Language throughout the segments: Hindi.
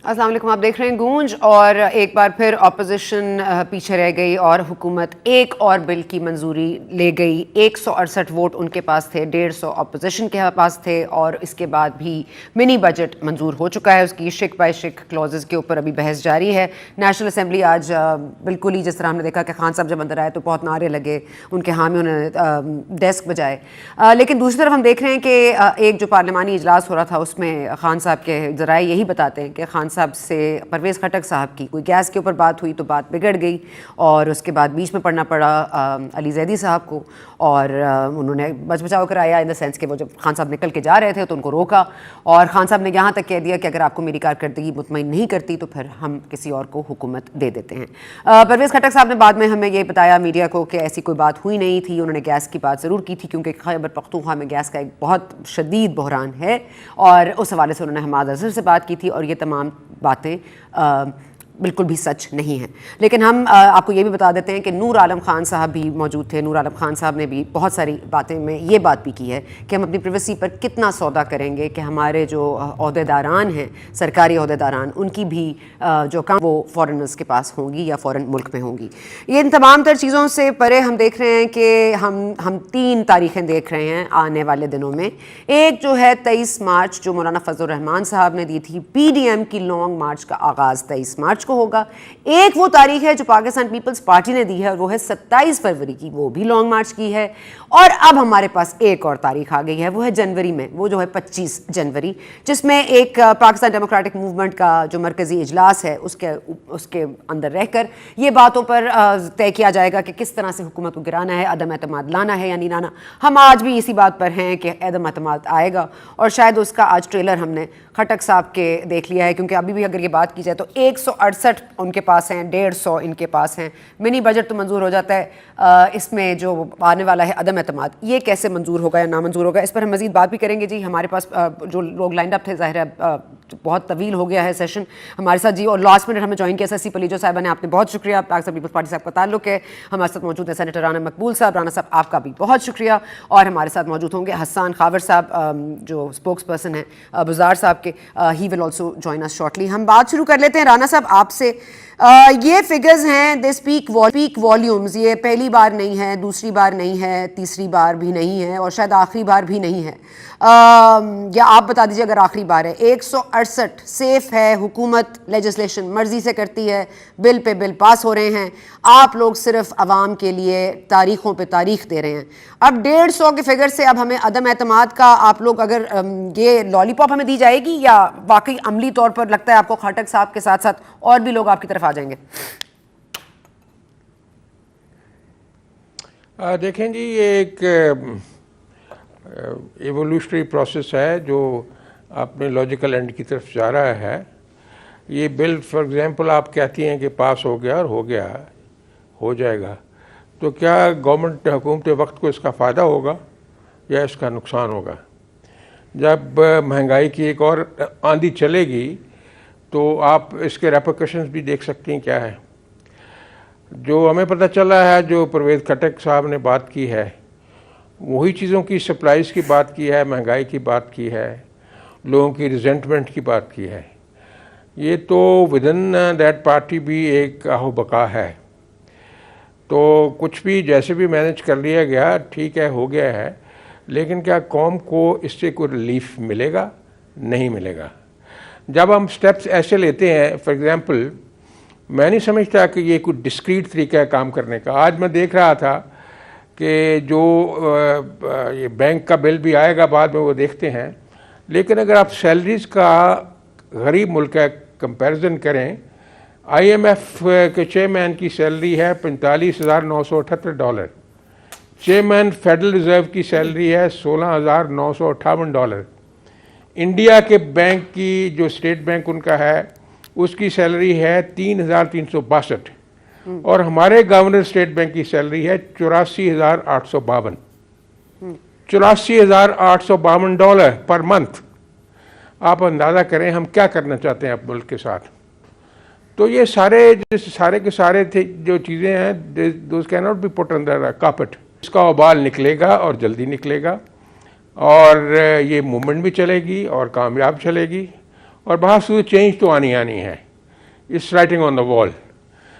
अस्सलाम वालेकुम, आप देख रहे हैं गूंज। और एक बार फिर ऑपोजिशन पीछे रह गई और हुकूमत एक और बिल की मंजूरी ले गई। 168 वोट उनके पास थे, 150 ऑपोजिशन के पास थे। और इसके बाद भी मिनी बजट मंजूर हो चुका है। उसकी शिक बाय शिक क्लॉजेस के ऊपर अभी बहस जारी है। नेशनल असम्बली आज बिल्कुल ही जिस तरह हमने देखा कि खान साहब जब अंदर आए तो बहुत नारे लगे उनके, हामी उन्होंने डेस्क बजाए। लेकिन दूसरी तरफ हम देख रहे हैं कि एक जो पार्लिमानी इजलास हो रहा था उसमें खान साहब के ज़राए यही बताते हैं कि खान साहब से परवेज़ खटक साहब की कोई गैस के ऊपर बात हुई तो बात बिगड़ गई और उसके बाद बीच में पढ़ना पड़ा अली जैदी साहब को। और उन्होंने बच बचाव कराया इन द सेंस कि वो जब खान साहब निकल के जा रहे थे तो उनको रोका और खान साहब ने यहाँ तक कह दिया कि अगर आपको मेरी कारकर्दगी मुतमईन नहीं करती तो फिर हम किसी और को हुकूमत दे देते हैं। परवेज़ खटक साहब ने बाद में हमें ये बताया मीडिया को कि ऐसी कोई बात हुई नहीं थी। उन्होंने गैस की बात ज़रूर की थी क्योंकि खैबर पख्तूनख्वा में गैस का एक बहुत शदीद बहरान है और उस हवाले से उन्होंने हमाद अज़हर से बात की थी और ये तमाम बातें बिल्कुल भी सच नहीं है। लेकिन हम आपको ये भी बता देते हैं कि नूर आलम खान साहब भी मौजूद थे। नूर आलम खान साहब ने भी बहुत सारी बातें में ये बात भी की है कि हम अपनी प्राइवेसी पर कितना सौदा करेंगे कि हमारे जो अहदेदारान हैं, सरकारी अहदेदारान, उनकी भी जो काम वो फॉरेनर्स के पास होंगी या फ़ॉरेन मुल्क में होंगी। ये इन तमाम तर चीज़ों से परे हम देख रहे हैं कि हम 3 तारीखें देख रहे हैं आने वाले दिनों में। एक जो है 23 मार्च जो मौलाना फजलुर रहमान साहब ने दी थी, PDM की लॉन्ग मार्च का आगाज़ 23 मार्च को होगा। एक वो तारीख है जो पाकिस्तान पीपल्स पार्टी ने दी है और वो है 27 फरवरी की, वो भी लॉन्ग मार्च की है। और अब हमारे पास एक और तारीख आ गई है, वो है जनवरी में, वो जो है 25 जनवरी, जिसमें एक पाकिस्तान डेमोक्रेटिक मूवमेंट का जो मरकजी इजलास है उसके अंदर रहकर ये बातों पर तय किया जाएगा कि किस तरह से हुकूमत को गिराना है, अदम एतमाद लाना है या नहीं लाना। हम आज भी इसी बात पर हैं कि अदम एतमाद आएगा और शायद उसका आज ट्रेलर हमने खटक साहब के देख लिया है क्योंकि अभी भी अगर ये बात की जाए तो 168 उनके पास हैं, 150 इनके पास हैं। मिनी बजट तो मंजूर हो जाता है, इसमें जो आने वाला है अदम एतमाद, ये कैसे मंजूर होगा या नामंजूर होगा, इस पर हम मज़ीद बात भी करेंगे जी। हमारे पास जो लोग लाइंड अप थे, ज़ाहिर है बहुत तवील हो गया है सेशन हमारे साथ जी। और लास्ट मिनट हमें ज्वाइन किया SSC पलीजो साहबा ने, आपने बहुत शुक्रिया। पाकिस्तान पीपल्स पार्टी साहब का ताल्लुक है, हमारे साथ मौजूद है सेनेटर राना मकबूल साहब। राना साहब आपका भी बहुत शुक्रिया। और हमारे साथ मौजूद होंगे हसन खावर साहब जो स्पोक्स पर्सन है बुज़ार साहब के, he will also join us shortly. हम बात शुरू कर लेते हैं राना साहब आपसे। ये फिगर्स हैं, दे स्पीक वॉल्यूम्स। ये पहली बार नहीं है, दूसरी बार नहीं है, तीसरी बार भी नहीं है और शायद आखिरी बार भी नहीं है। या आप बता दीजिए अगर आखिरी बार है। 168 सेफ है, हुकूमत लेजिस्लेशन मर्जी से करती है, बिल पे बिल पास हो रहे हैं, आप लोग सिर्फ आवाम के लिए तारीखों पे तारीख दे रहे हैं। अब 150 के फिगर से अब हमें अदम एतमाद का आप लोग अगर ये लॉलीपॉप हमें दी जाएगी या वाकई अमली तौर पर लगता है आपको खटक साहब के साथ साथ और भी लोग आपकी तरफ आ जाएंगे? देखें जी, ये एक एवोल्यूशनरी प्रोसेस है जो अपने लॉजिकल एंड की तरफ जा रहा है। ये बिल फॉर एग्जांपल आप कहती हैं कि पास हो गया और हो गया, हो जाएगा, तो क्या गवर्नमेंट हुकूमत वक्त को इसका फ़ायदा होगा या इसका नुकसान होगा? जब महंगाई की एक और आंधी चलेगी तो आप इसके रेपरकशंस भी देख सकती हैं क्या है। जो हमें पता चला है, जो परवेज़ खटक साहब ने बात की है, वही चीज़ों की सप्लाईज़ की बात की है, महंगाई की बात की है, लोगों की रिजेंटमेंट की बात की है। ये तो विदिन दैट पार्टी भी एक आहो बका है। तो कुछ भी जैसे भी मैनेज कर लिया गया, ठीक है, हो गया है, लेकिन क्या कौम को इससे कोई रिलीफ मिलेगा? नहीं मिलेगा। जब हम स्टेप्स ऐसे लेते हैं, फॉर एग्ज़ाम्पल, मैं नहीं समझता कि ये कोई डिस्क्रीट तरीका है काम करने का। आज मैं देख रहा था कि जो ये बैंक का बिल भी आएगा बाद में, वो देखते हैं। लेकिन अगर आप सैलरीज़ का गरीब मुल्क का कंपैरिजन करें, IMF के चेयरमैन की सैलरी है $45,978, चेयरमैन फेडरल रिजर्व की सैलरी है $16,958, इंडिया के बैंक की जो स्टेट बैंक उनका है उसकी सैलरी है 3,362 और हमारे गवर्नर स्टेट बैंक की सैलरी है $84,852 $84,852 पर मंथ। आप अंदाज़ा करें हम क्या करना चाहते हैं अब मुल्क के साथ। तो ये सारे के सारे थे जो चीज़ें हैं, those can not be put under carpet. इसका उबाल निकलेगा और जल्दी निकलेगा और ये मूवमेंट भी चलेगी और कामयाब चलेगी और बहुत सी चेंज तो आनी है, इस राइटिंग ऑन द वॉल।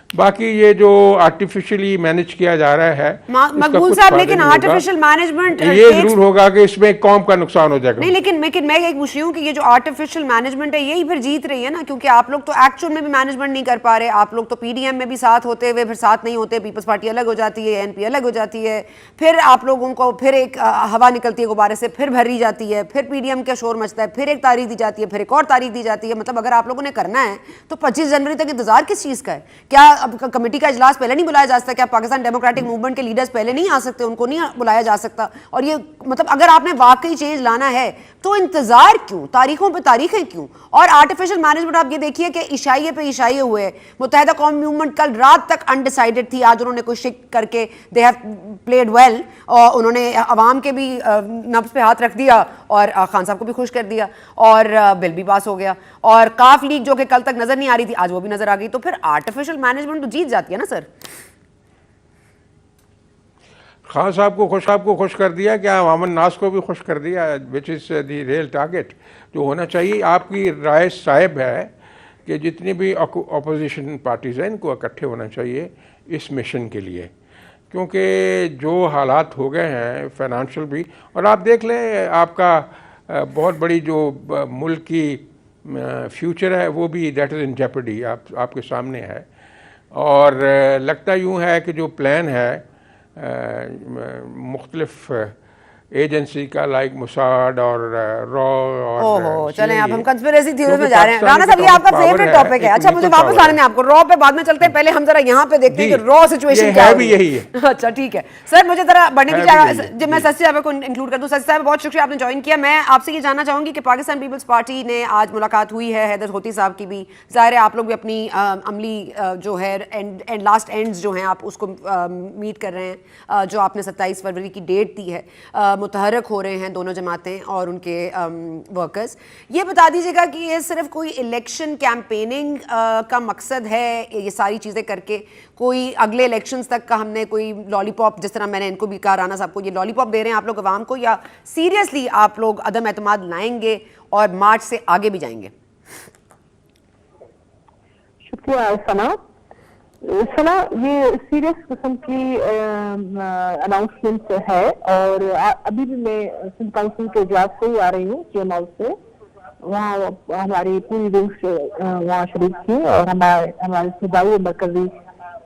बाकी ये जो आर्टिफिशियली मैनेज किया जा रहा है, मकबूल साहब, लेकिन आर्टिफिशियल मैनेजमेंट ये जरूर होगा कि इसमें कौम का नुकसान हो जाएगा। नहीं, लेकिन मैं एक पूछ रही हूँ कि ये जो आर्टिफिशियल मैनेजमेंट है यही फिर जीत रही है ना, क्योंकि आप लोग तो एक्चुअल में भी मैनेजमेंट नहीं कर पा रहे। आप लोग तो पीडीएम में भी साथ होते हुए फिर साथ नहीं होते, पीपल्स पार्टी अलग हो जाती है, एनपी अलग हो जाती है, फिर आप लोगों को फिर एक हवा निकलती है गुब्बारे से, फिर भरी जाती है, फिर पीडीएम का शोर मचता है, फिर एक तारीख दी जाती है, फिर एक और तारीख दी जाती है। मतलब अगर आप लोगों ने करना है तो 25 जनवरी तक इंतजार किस चीज़ का है? क्या अब कमेटी का इजलास पहले नहीं बुलाया जा सकता? क्या पाकिस्तान डेमोक्रेटिक मूवमेंट के लीडर्स पहले नहीं आ सकते? उनको नहीं बुलाया जा सकता? और ये मतलब अगर आपने वाकई चेंज लाना है तो इंतजार क्यों, तारीखों पे तारीखें क्यों? और आर्टिफिशियल मैनेजमेंट आप ये देखिए कि इशाइये पे इशाइये हुए। मुत्तहिदा कौम मूवमेंट कल रात तक अनडिसाइडेड थी, आज उन्होंने कुछ शिक करके दे हैव प्लेड वेल, और उन्होंने अवाम के भी नब्ज पे हाथ रख दिया और खान साहब को भी खुश कर दिया, और बिल भी पास हो गया, और काफ लीग जो कि कल तक नजर नहीं आ रही थी आज वो भी नजर आ गई। तो फिर आर्टिफिशियल मैनेजमेंट तो जीत जाती है ना सर। खान साहब को खुश कर दिया, क्या अवामन नास को भी खुश कर दिया, which is the real target जो होना चाहिए। आपकी राय साहिब है कि जितनी भी अपोजिशन पार्टीज़ हैं इनको इकट्ठे होना चाहिए इस मिशन के लिए, क्योंकि जो हालात हो गए हैं फाइनेंशियल भी, और आप देख लें आपका बहुत बड़ी जो मुल्क की फ्यूचर है वो भी दैट इज़ इन जेपरडी, आपके सामने है। और लगता यूँ है कि जो प्लान है मुख्तलिफ एजेंसी का, लाइक मुसाद और रॉ और चलें अब हम कंस्पिरेसी थ्योरी में जा रहे हैं। राना साहब, ये आपका फेवरेट टॉपिक है। अच्छा, मुझे वापस आने दें आपको, रॉ पे बाद में चलते हैं, पहले हम जरा यहाँ पे देखते हैं कि रॉ सिचुएशन क्या है। भी यही है। अच्छा ठीक है सर, मुझे जरा बढ़ने की जब मैं सस्ती साहब को इंक्लूड कर दूं। सस्ती साहब, बहुत शुक्रिया आपने ज्वाइन किया। मैं आपसे ये जानना चाहूंगी कि पाकिस्तान पीपल्स पार्टी ने आज मुलाकात हुई है हैदर होती साहब की भी, ज़ाहिर है आप लोग भी अपनी अमली जो है एंड लास्ट एंड्स जो हैं आप उसको मीट कर रहे हैं, जो आपने 27 फरवरी की डेट दी है। मुतहरक हो रहे हैं दोनों जमातें और उनके वर्कर्स। ये बता दीजिएगा कि ये सिर्फ कोई इलेक्शन कैंपेनिंग का मकसद है ये सारी चीज़ें करके, कोई अगले इलेक्शंस तक का हमने कोई लॉलीपॉप, जिस तरह मैंने इनको भी कहा राना साहब को, ये लॉलीपॉप दे रहे हैं आप लोग अवाम को, या सीरियसली आप लोग अदम एतमाद लाएंगे और मार्च से आगे भी जाएंगे? शुक्रिया सना। ये सीरियस किस्म की अनाउंसमेंट है, और अभी भी मैं सिंध काउंसिल के इजलास से ही आ रही हूँ सीएम हाउस से। वहाँ हमारी पूरी विंग्स वहाँ शरीक थी, और हमारे सूबाई मरकजी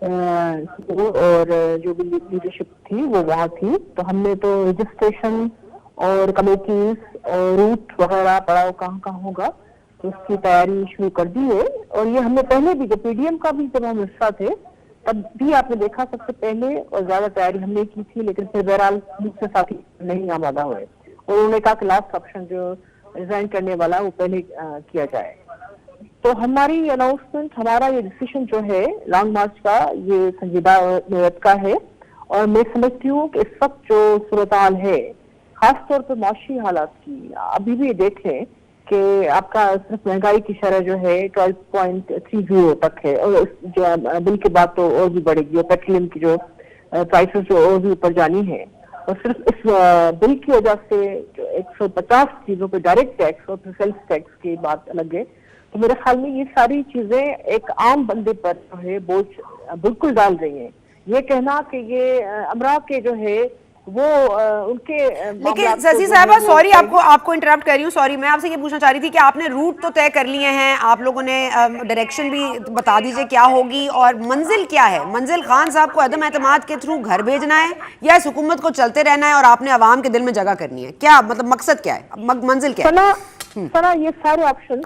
और जो भी लीडरशिप थी वो वहाँ थी। तो हमने तो रजिस्ट्रेशन और कमेटीज और रूट वगैरह पड़ाव कहाँ होगा तो उसकी तैयारी शुरू कर दी है। और ये हमने पहले भी, जब पीडीएम का भी जब हम हिस्सा थे तब भी आपने देखा सबसे पहले और ज्यादा तैयारी हमने की थी, लेकिन फिर बहरहाल मुझसे साथी नहीं आमादा हुए और उन्होंने कहा कि लास्ट ऑप्शन जो रिजाइन करने वाला वो पहले किया जाए। तो हमारी अनाउंसमेंट, हमारा ये डिसीजन जो है लॉन्ग मार्च का, ये संजीदा नियत का है। और मैं समझती हूँ कि इस वक्त जो सूरत हाल है, खासतौर पर माशी हालात की, अभी भी देखें कि आपका सिर्फ महंगाई की शरह जो है 12.30 तक है, और जो बिल के बाद तो और भी बढ़ेगी, और पेट्रोलियम की जो प्राइसेस जो और भी ऊपर जानी है। और सिर्फ इस बिल की वजह से जो 150 चीजों पे डायरेक्ट टैक्स और सेल्फ टैक्स की बात अलग है। तो मेरे ख्याल में ये सारी चीजें एक आम बंदे पर जो है बोझ बिल्कुल डाल रही हैं। ये कहना कि ये अमरा के जो है वो उनके, लेकिन शशि साहबा, सॉरी आपको इंटरप्ट कर रही हूँ, सॉरी, मैं आपसे ये पूछना चाह रही थी कि आपने रूट तो तय कर लिए हैं, आप लोगों ने डायरेक्शन भी बता दीजिए क्या होगी, और मंजिल क्या है? मंजिल खान साहब को अदम एतमाद के थ्रू घर भेजना है या इस हुकूमत को चलते रहना है और आपने अवाम के दिल में जगह करनी है? क्या मतलब मकसद क्या है, मंजिल क्या है? सना, ये सारे ऑप्शन,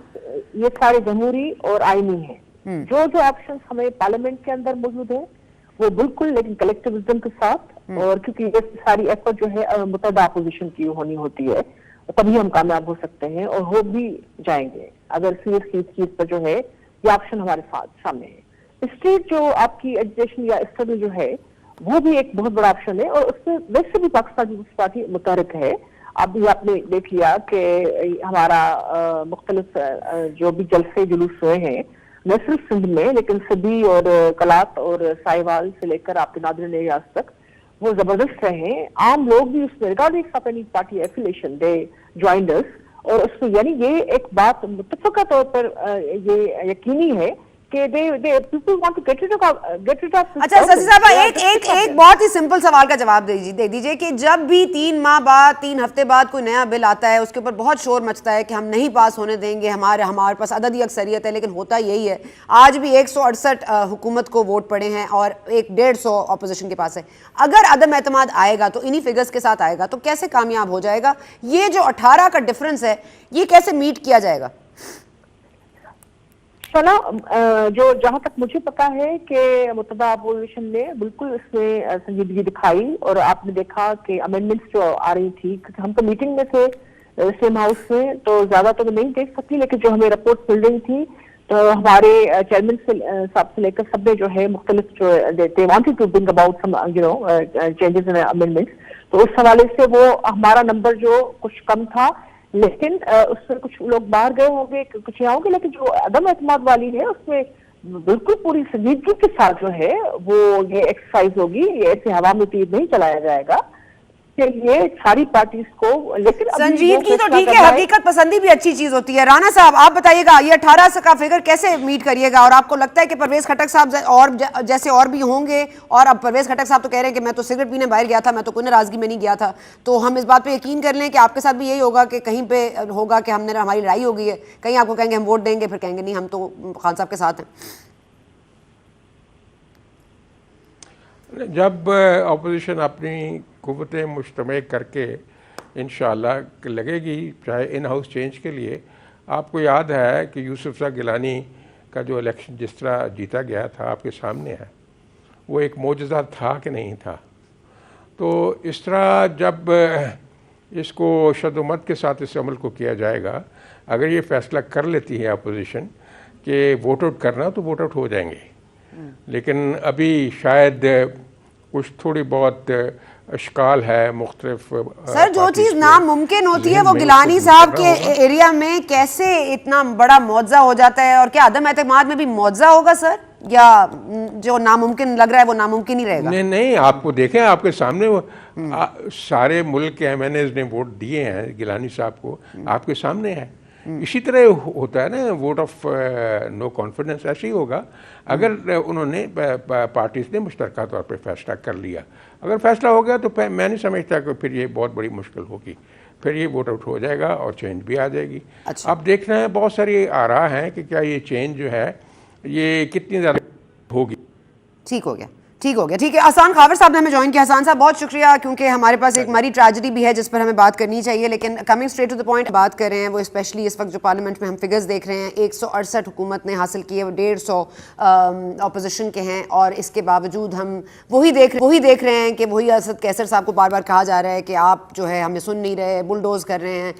ये सारे जमहूरी और आईनी है। जो ऑप्शन हमें पार्लियामेंट के अंदर मौजूद है वो बिल्कुल, लेकिन कलेक्टिव विजडम के साथ, और क्योंकि ये सारी एफर्ट जो है मुतहदा अपोजिशन की होनी होती है, तभी हम कामयाब हो सकते हैं और हो भी जाएंगे अगर सीरियसली इस चीज पर जो है ये ऑप्शन हमारे सामने है। स्टेट जो आपकी एजुकेशन या स्टडी जो है वो भी एक बहुत बड़ा ऑप्शन है, और उसमें वैसे भी पाकिस्तान पीपल्स पार्टी मुतहरिक है। अभी आपने देख लिया कि हमारा मुख्तलिफ जो भी जलसे जुलूस हुए हैं, न सिर्फ सिंध में लेकिन सिद्दी और कलात और साहिवाल से लेकर आपके नादरिन एरियाज तक, वो जबरदस्त रहे। आम लोग भी उसमें regarding of any party affiliation they joined us, और उसमें यानी ये एक बात मुत्तफ़क़ा तौर पर ये यकीनी है कि the people want to get it off. अच्छा शशि साहबा, एक बहुत ही सिंपल सवाल का जवाब दे दीजिए कि जब भी 3 माह बाद 3 हफ्ते बाद कोई नया बिल आता है उसके ऊपर बहुत शोर मचता है कि हम नहीं पास होने देंगे, हमारे पास अददी अक्सरियत है, लेकिन होता यही है। आज भी 168 हुकूमत को वोट पड़े हैं और 150 ऑपोजिशन के पास है। अगर अदम एतमाद आएगा तो इन्हीं फिगर्स के साथ आएगा, तो कैसे कामयाब हो जाएगा? ये जो 18 का डिफरेंस है ये कैसे मीट किया जाएगा? सना, जो जहां तक मुझे पता है कि मुतबा अपोजिशन ने बिल्कुल इसमें संजीदगी दिखाई और आपने देखा कि अमेंडमेंट्स जो आ रही थी, क्योंकि हम तो मीटिंग में थे सेम हाउस में, तो ज्यादा तो मैं नहीं देख सकती, लेकिन जो हमें रिपोर्ट मिल रही थी तो हमारे चेयरमैन साहब से लेकर सब ने जो है मुख्तलिफ जो they wanted to bring about some changes in amendments, तो उस हवाले से वो हमारा नंबर जो कुछ कम था, लेकिन उसमें कुछ लोग बाहर गए होंगे, कुछ यहाँ होंगे, लेकिन जो अदम एतमाद वाली है उसमें बिल्कुल पूरी संजीदगी के साथ जो है वो ये एक्सरसाइज होगी। ये ऐसे हवा में तीर नहीं चलाया जाएगा कि ये सारी पार्टीज को, लेकिन संजीदगी तो ठीक है, हकीकत पसंदी भी अच्छी चीज होती है। राना साहब आप बताइएगा ये 18 का फिगर कैसे मीट करिएगा? और आपको लगता है कि परवेज खटक साहब और जैसे और भी होंगे? और अब परवेज खटक साहब तो कह रहे हैं कि मैं तो सिगरेट पीने बाहर गया था, मैं तो कोई नाराजगी में नहीं गया था, तो हम इस बात पे यकीन कर लें कि आपके साथ भी यही होगा कि कहीं पे होगा कि हमारी लड़ाई हो गई है, कहीं आपको कहेंगे हम वोट देंगे, फिर कहेंगे नहीं हम तो खान साहब के साथ हैं। जब अपोजिशन अपनी कुव्वतें मुश्तमे करके इंशाअल्लाह लगेगी, चाहे इन हाउस चेंज के लिए, आपको याद है कि यूसुफ शाह गिलानी का जो इलेक्शन जिस तरह जीता गया था आपके सामने है, वो एक मोजज़ा था कि नहीं था? तो इस तरह जब इसको शद्दुमत के साथ इस अमल को किया जाएगा, अगर ये फैसला कर लेती है अपोजिशन कि वोट आउट करना, तो वोट आउट हो जाएंगे। लेकिन अभी शायद कुछ थोड़ी बहुत अशकाल है मुख्तलिफ। सर जो चीज़ नामुमकिन होती है वो गिलानी साहब के एरिया में कैसे इतना बड़ा मुआवजा हो जाता है? और क्या अदम एतमाद में भी मुआवजा होगा सर, या जो नामुमकिन लग रहा है वो नामुमकिन ही रहेगा? नहीं, आपको देखें आपके सामने वो सारे मुल्क के MNAs ने वोट दिए हैं गिलानी साहब को, आपके सामने है। इसी तरह होता है ना, वोट ऑफ नो कॉन्फिडेंस ऐसे ही होगा अगर उन्होंने पार्टीज ने मुश्तरका तौर पे फैसला कर लिया। अगर फैसला हो गया तो मैं नहीं समझता कि फिर ये बहुत बड़ी मुश्किल होगी, फिर ये वोट आउट हो जाएगा और चेंज भी आ जाएगी। अच्छा। अब देखना है, बहुत सारी आरा हैं कि क्या ये चेंज जो है ये कितनी ज़्यादा होगी। ठीक हो गया, ठीक है। हसान खावर साहब ने हमें ज्वाइन किया। हसान साहब बहुत शुक्रिया, क्योंकि हमारे पास एक मरी ट्रेजेडी भी है जिस पर हमें बात करनी चाहिए, लेकिन coming straight to the point बात कर रहे हैं वो स्पेशली इस वक्त जो पार्लियामेंट में हम फिगर्स देख रहे हैं 168 हुकूमत ने हासिल किए, 150 अपोजिशन के हैं, और इसके बावजूद हम वही देख रहे हैं कि वही असद कैसर साहब को बार बार कहा जा रहा है कि आप जो है हमें सुन नहीं रहे, बुलडोज कर रहे हैं,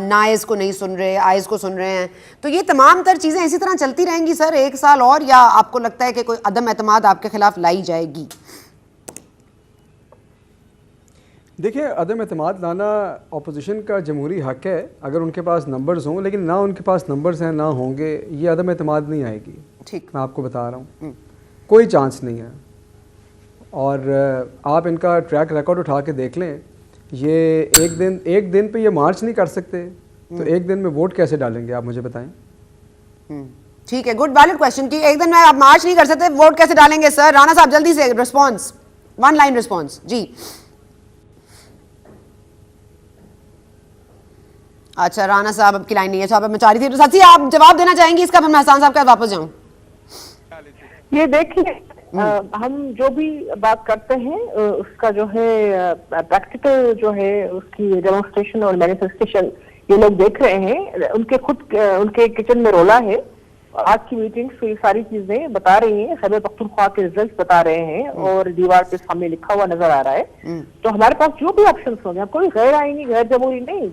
नाइज को नहीं सुन रहे, आइज को सुन रहे हैं। तो ये तमाम तर चीज़ें इसी तरह चलती रहेंगी सर 1 साल और, या आपको लगता है कि कोई अदम एतमाद आपके खिलाफ लाई जाएगी? देखिए, अदम एतमाद लाना अपोजिशन का जमहूरी हक है अगर उनके पास नंबर्स हों, लेकिन ना उनके पास नंबर्स हैं ना होंगे, ये अदम एतमाद नहीं आएगी। ठीक, मैं आपको बता रहा हूँ, कोई चांस नहीं है। और आप इनका ट्रैक रिकॉर्ड उठा के देख लें, ये एक दिन पे ये मार्च नहीं कर सकते, तो एक दिन में वोट कैसे डालेंगे आप मुझे बताएं। ठीक है, गुड वैलिड क्वेश्चन कि एक दिन में आप मार्च नहीं कर सकते, वोट कैसे डालेंगे? सर राणा साहब जल्दी से रिस्पॉन्स, 1 लाइन रिस्पॉन्स जी। अच्छा, राणा साहब अब की लाइन नहीं है, साहब मैं चाह रही थी सची आप जवाब देना चाहेंगी इसका, फिर मैं हसान साहब के पास वापस जाऊं। ये देखिए, हम जो भी बात करते हैं उसका जो है प्रैक्टिकल जो है उसकी डेमोन्स्ट्रेशन और मैनिफेस्टेशन ये लोग देख रहे हैं। उनके किचन में रोला है। आज की मीटिंग से ये सारी चीजें बता रही हैं, खैबर पख्तूनख्वा के रिजल्ट बता रहे हैं और दीवार पे सामने लिखा हुआ नजर आ रहा है। तो हमारे पास जो भी ऑप्शन होंगे, कोई गैर आईनी गैर जमहूरी नहीं,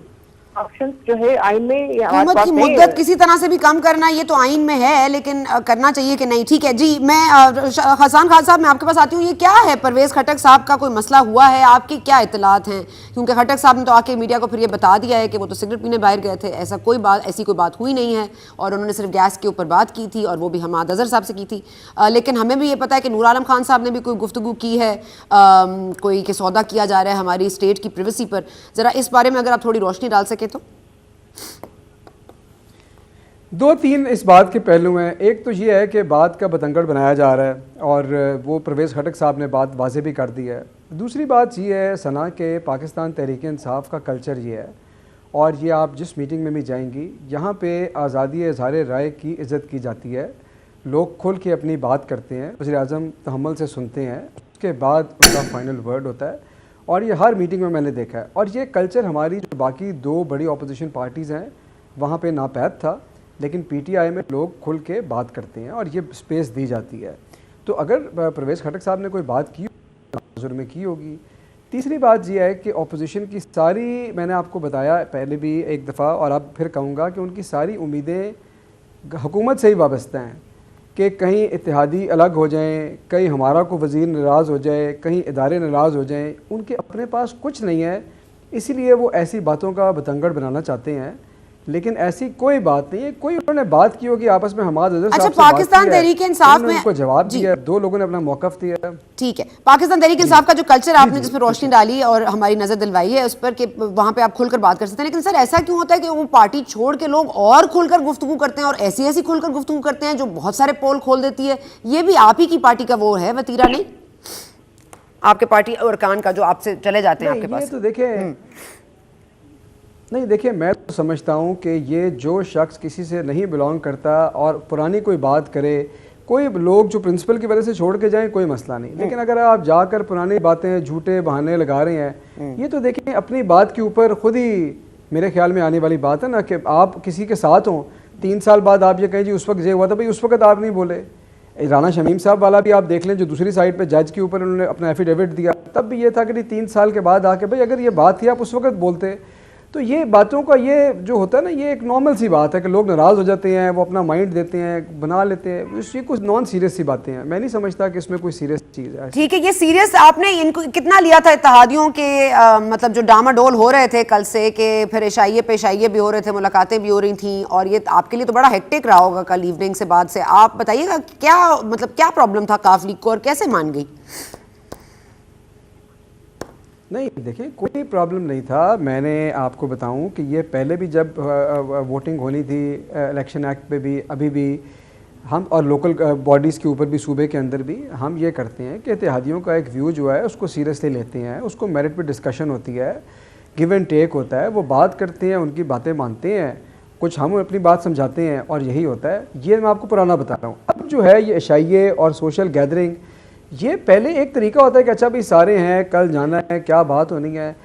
ऑप्शन जो है आइन में हुकूमत की मुद्दत किसी तरह से भी कम करना, ये तो आइन में है, लेकिन करना चाहिए कि नहीं? ठीक है जी, मैं हसान खान साहब मैं आपके पास आती हूँ। ये क्या है, परवेज खटक साहब का कोई मसला हुआ है? आपकी क्या इत्तलात हैं? क्योंकि खटक साहब ने तो आके मीडिया को फिर ये बता दिया है कि वो तो सिगरेट पीने बाहर गए थे, ऐसी कोई बात हुई नहीं है, और उन्होंने सिर्फ गैस के ऊपर बात की थी, और वो भी हमाद अजहर साहब से की थी। लेकिन हमें भी ये पता है कि नूर आलम खान साहब ने भी कोई गुफ्तगू की है, कोई कि सौदा किया जा रहा है हमारी स्टेट की प्रिवेसी पर। ज़रा इस बारे में अगर आप थोड़ी रोशनी डाल सके तो। दो तीन इस बात के पहलू हैं। एक तो ये है कि बात का बतंगड़ बनाया जा रहा है और वो परवेज़ खटक साहब ने बात वाज़े भी कर दी है। दूसरी बात ये है सना के पाकिस्तान तहरीक इंसाफ का कल्चर ये है, और ये आप जिस मीटिंग में भी जाएंगी यहाँ पे आज़ादी इज़हार राय की इज़्ज़त की जाती है। लोग खुल के अपनी बात करते हैं, वज़ीर-ए-आज़म तहम्मुल से सुनते हैं, उसके बाद उनका फाइनल वर्ड होता है, और ये हर मीटिंग में मैंने देखा है। और ये कल्चर हमारी जो बाकी दो बड़ी अपोजिशन पार्टीज़ हैं वहाँ पे नापैद था, लेकिन पीटीआई में लोग खुल के बात करते हैं और ये स्पेस दी जाती है। तो अगर परवेज़ खटक साहब ने कोई बात की नज़र में की होगी। तीसरी बात यह है कि अपोजिशन की सारी, मैंने आपको बताया पहले भी एक दफ़ा और अब फिर कहूँगा कि उनकी सारी उम्मीदें हुकूमत से ही वाबस्ता हैं कि कहीं इत्तेहादी अलग हो जाएं, कहीं हमारा को वज़ीर नाराज़ हो जाए, कहीं इदारे नाराज़ हो जाएं। उनके अपने पास कुछ नहीं है, इसीलिए वो ऐसी बातों का बतंगड़ बनाना चाहते हैं, लेकिन ऐसी कोई बात नहीं है। कोई उन्होंने बात की होगी आपस में हमाद अजहर साहब से, पाकिस्तान तहरीक इंसाफ में उनको जवाब दिया, दो लोगों ने अपना मौक़िफ़ दिया। ठीक है, पाकिस्तान तहरीक इंसाफ का जो कल्चर आपने जिस पर रोशनी डाली और हमारी नजर दिलवाई है उस पर कि वहां पे आप खुलकर बात कर सकते हैं, लेकिन सर ऐसा क्यों होता है कि वो पार्टी छोड़ के लोग और खुलकर गुफ्तगू करते हैं और ऐसी ऐसी खुलकर गुफ्तगू करते हैं जो बहुत सारे पोल खोल देती है? ये भी आप ही की पार्टी का वो है वतीरा, नहीं आपके पार्टी और कान का जो आपसे चले जाते हैं आपके पास? तो देखें, नहीं देखिए, मैं तो समझता हूँ कि ये जो शख्स किसी से नहीं बिलोंग करता और पुरानी कोई बात करे, कोई लोग जो प्रिंसिपल की वजह से छोड़ के जाएं कोई मसला नहीं, लेकिन अगर आप जाकर पुरानी बातें झूठे बहाने लगा रहे हैं, ये तो देखिए अपनी बात के ऊपर खुद ही मेरे ख्याल में आने वाली बात है ना कि आप किसी के साथ हों, 3 साल बाद आप ये कहें जी उस वक्त ये हुआ था, भाई उस वक्त आप नहीं बोले। राना शमीम साहब वाला भी आप देख लें, जो दूसरी साइड पे जज के ऊपर उन्होंने अपना एफिडेविट दिया, तब भी ये था कि 3 साल के बाद आके भाई अगर ये बात थी आप उस वक्त बोलते। तो ये बातों का ये जो होता है ना, ये एक नॉर्मल सी बात है कि लोग नाराज़ हो जाते हैं, वो अपना माइंड देते हैं, बना लेते हैं, ये कुछ नॉन सीरियस सी बातें हैं। मैं नहीं समझता कि इसमें कोई सीरियस चीज़ है। ठीक है, ये सीरियस आपने इनको कितना लिया था इत्तेहादियों के मतलब जो डामाडोल हो रहे थे कल से, कि फिर इशाइये पेशाइये भी हो रहे थे, मुलाकातें भी हो रही थी, और ये आपके लिए तो बड़ा हेक्टिक रहा होगा कल इवनिंग से बाद से। आप बताइएगा क्या मतलब क्या प्रॉब्लम था काफ लीग को और कैसे मान गई? नहीं देखिए, कोई प्रॉब्लम नहीं था। मैंने आपको बताऊं कि ये पहले भी जब वोटिंग होनी थी इलेक्शन एक्ट पे भी, अभी भी हम और लोकल बॉडीज़ के ऊपर भी, सूबे के अंदर भी हम ये करते हैं कि इत्तेहादियों का एक व्यू जो है उसको सीरियसली लेते हैं, उसको मेरिट पे डिस्कशन होती है, गिव एंड टेक होता है, वो बात करते हैं, उनकी बातें मानते हैं, कुछ हम अपनी बात समझाते हैं, और यही होता है। ये मैं आपको पुराना बता रहा हूँ। अब जो है ये इशाइये और सोशल गैदरिंग, ये पहले एक तरीका होता है कि अच्छा भाई सारे हैं, कल जाना है, क्या बात होनी है।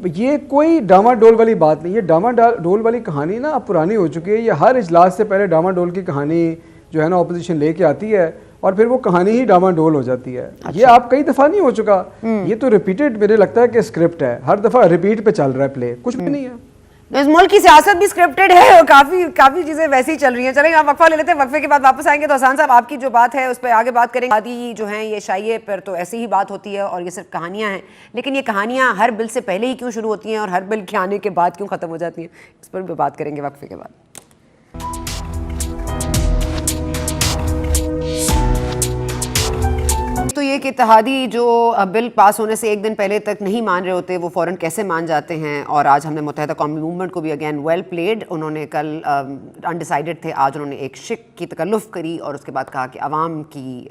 ये कोई डामाडोल वाली बात नहीं है। डामाडोल वाली कहानी ना अब पुरानी हो चुकी है। ये हर इजलास से पहले डामाडोल की कहानी जो है ना अपोजिशन लेके आती है और फिर वो कहानी ही डामाडोल हो जाती है। अच्छा। ये आप कई दफ़ा नहीं हो चुका, ये तो रिपीटेड मुझे लगता है कि स्क्रिप्ट है, हर दफ़ा रिपीट पे चल रहा है प्ले, कुछ भी नहीं है। इस मुल्क की सियासत भी स्क्रिप्टेड है और काफी चीजें वैसी ही चल रही हैं। चलेंगे, आप वक्फा ले लेते हैं, वक्फे के बाद वापस आएंगे तो हसन साहब आपकी जो बात है उस पर आगे बात करेंगे। आदि जो हैं ये शाइये पर तो ऐसी ही बात होती है और ये सिर्फ कहानियां हैं, लेकिन ये कहानियां हर बिल से पहले ही क्यों शुरू होती हैं और हर बिल के आने के बाद क्यों खत्म हो जाती हैं, इस पर भी बात करेंगे वक्फे के बाद। तो ये कि इत्तेहादी जो बिल पास होने से एक दिन पहले तक नहीं मान रहे होते वो फ़ौरन कैसे मान जाते हैं। और आज हमने मुत्तहिदा कौमी मूवमेंट को भी अगेन वेल प्लेड, उन्होंने कल अनडिसाइडेड थे, आज उन्होंने एक शिक की तकल्लुफ़ करी और उसके बाद कहा कि अवाम की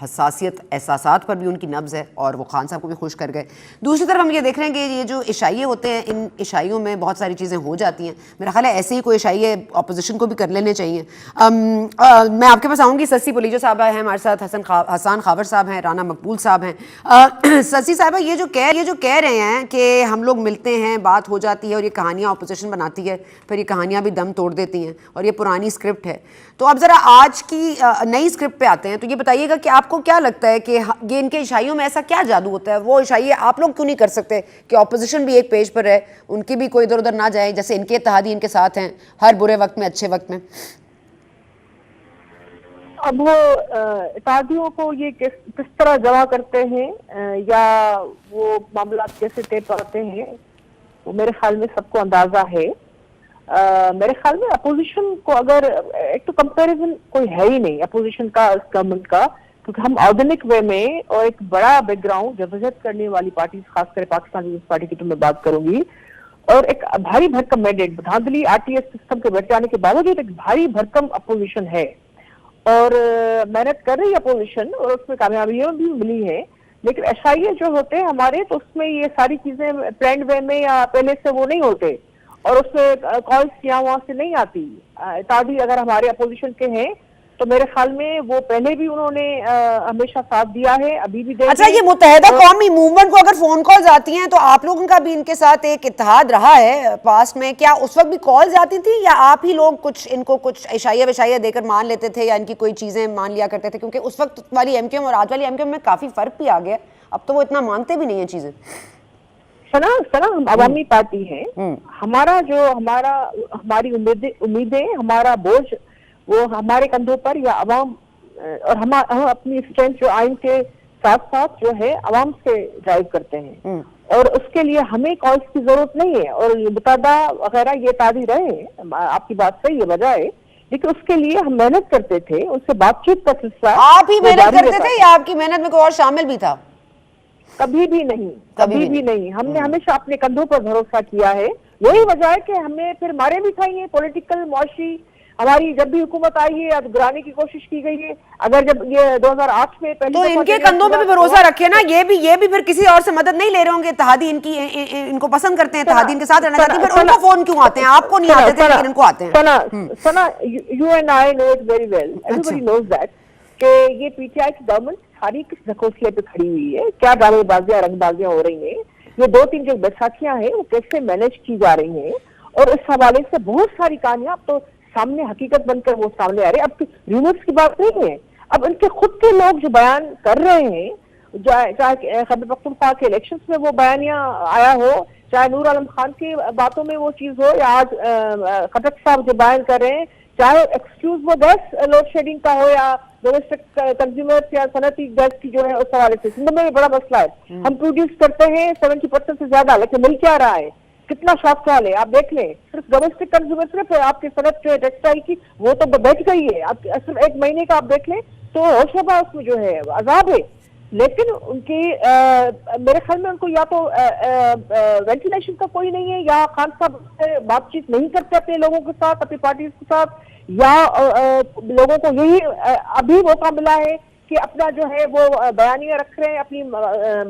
हसासियत एहसासात पर भी उनकी नब्ज़ है और वो खान साहब को भी खुश कर गए। दूसरी तरफ हम ये देख रहे हैं कि ये जो इशाइये होते हैं, इन इशाइयों में बहुत सारी चीज़ें हो जाती हैं। मेरा ख्याल है ऐसे ही कोई इशाइये अपोजिशन को भी कर लेने चाहिए। मैं आपके पास आऊँगी, सस्सी पुलीजो साहबा हैं हमारे साथ, हसन खावर साहब हैं, राना मकबूल साहब हैं। सस्सी साहबा ये जो कह रहे हैं कि हम लोग मिलते हैं, बात हो जाती है और ये कहानियाँ अपोजिशन बनाती है, फिर ये कहानियाँ भी दम तोड़ देती हैं और ये पुरानी स्क्रिप्ट है। तो अब ज़रा आज की नई स्क्रिप्ट पे आते हैं। तो ये बताइएगा कि आपको क्या लगता है कि ये इनके इशाइयों में ऐसा क्या जादू होता है, वो इशाइये आप लोग क्यों नहीं कर सकते कि अपोजिशन भी एक पेज पर है, उनकी भी कोई इधर उधर ना जाए, जैसे इनके इत्तेहादी इनके साथ हैं हर बुरे वक्त में अच्छे वक्त में। अब वो इत्तेहादियों को ये किस तरह जमा करते हैं या वो मामला कैसे तय पाते हैं, वो मेरे ख्याल में सबको अंदाजा है। मेरे ख्याल में अपोजिशन को अगर एक तो कंपैरिजन कोई है ही नहीं अपोजिशन का इस गवर्नमेंट का, क्योंकि हम ऑर्गेनिक वे में और एक बड़ा बैकग्राउंड जदोजहद करने वाली पार्टी, खासकर पाकिस्तान पीपल्स पार्टी की तो मैं बात करूंगी, और एक भारी भरकम मैंडेट, धांधली आरटीएस सिस्टम के बैठ जाने के बावजूद एक भारी भरकम अपोजिशन है और मेहनत कर रही है अपोजिशन और उसमें कामयाबियां भी मिली है। लेकिन एसआईए जो होते हैं हमारे, तो उसमें ये सारी चीजें प्लान्ड वे में या पहले से वो नहीं होते और उसमें कॉल्स यहाँ वहां से नहीं आती। तादी अगर हमारे अपोजिशन के हैं तो मेरे ख्याल में वो पहले भी उन्होंने हमेशा साथ दिया है, अभी भी देंगे। अच्छा, ये मुत्तहिदा कौमी मूवमेंट को अगर फोन कॉल्स आती हैं तो आप लोगों का भी इनके साथ एक इत्तेहाद रहा है पास्ट में, क्या उस वक्त भी कॉल्स आती थी या आप ही लोग कुछ इनको कुछ इशाइया विशाइया देकर मान लेते थे या इनकी कोई चीजें मान लिया करते थे? क्योंकि उस वक्त वाली एमक्यूएम और आज वाली एमक्यूएम में काफी फर्क भी आ गया, अब तो वो इतना मानते भी नहीं है चीजें। सना हम अवामी पार्टी है, हमारी उम्मीदें, हमारा बोझ वो हमारे कंधों पर या अवाम, और हम अपनी स्ट्रेंथ जो आइन के साथ साथ जो है अवाम से ड्राइव करते हैं और उसके लिए हमें कॉल्स की जरूरत नहीं है। और मुतादा वगैरह ये तादी रहे, आपकी बात सही है बजाय, लेकिन उसके लिए हम मेहनत करते थे, उससे बातचीत का सिलसिला। आप ही मेहनत करते थे या आपकी मेहनत में कोई और शामिल भी था? कभी भी नहीं। हमने हमेशा अपने कंधों पर भरोसा किया है। यही वजह है कि हमें फिर मारे भी खाई है, पॉलिटिकल मुआशी हमारी जब भी हुकूमत आई है अब गिराने की कोशिश की गई है। अगर जब ये 2008 में पहली तो इनके कंधों पे भी भरोसा रखे ना, ये भी फिर किसी और से मदद नहीं ले रहे होंगे। इत्तेहादी इनको पसंद करते हैं, इत्तेहादी इनके साथ रहना चाहती है, फिर उनको फोन क्यों आते हैं? आपको नहीं आते थे लेकिन इनको आते हैं। Sana, you and I know it very well, everybody knows that कि ये पीटीआई की गवर्नमेंट सारी किस ढकोसले पे खड़ी हुई है, क्या दावेबाजियां रंगबाजियां हो रही हैं, ये 2-3 जो बैसाखियां हैं वो कैसे मैनेज की जा रही हैं। और इस हवाले से बहुत सारी कहानियां तो सामने हकीकत बनकर वो सामने आ रहे। अब रूमर्स की बात नहीं है, अब इनके खुद के लोग जो बयान कर रहे हैं, चाहे खैबर पख्तूनख्वा के इलेक्शंस में वो बयानिया आया हो, चाहे नूर आलम खान की बातों में वो चीज हो, या आज खटक साहब जो बयान कर रहे हैं, चाहे एक्सक्यूज वो गैस लोड शेडिंग का हो या डोमेस्टिक कंज्यूमर या सनती गैस की जो है उस हवाले से। सिंध में बड़ा मसला है, हम प्रोड्यूस करते हैं 70% से ज्यादा, लेकिन मिल क्या रहा है, कितना शॉर्टफॉल है आप देख लें। सिर्फ डोमेस्टिक कंज्यूमर, सिर्फ आपकी सनत जो है टेक्सटाइल की, वो तो बैठ गई है। आप सिर्फ 1 महीने का आप देख लें तो होशबा उसमें जो है अजाब है। लेकिन उनकी मेरे ख्याल में उनको या तो वेंटिलेशन का कोई नहीं है, या खान साहब से बातचीत नहीं करते अपने लोगों के साथ, अपनी पार्टी के साथ, या लोगों को यही अभी मौका मिला है कि अपना जो है वो बयानियां रख रहे हैं, अपनी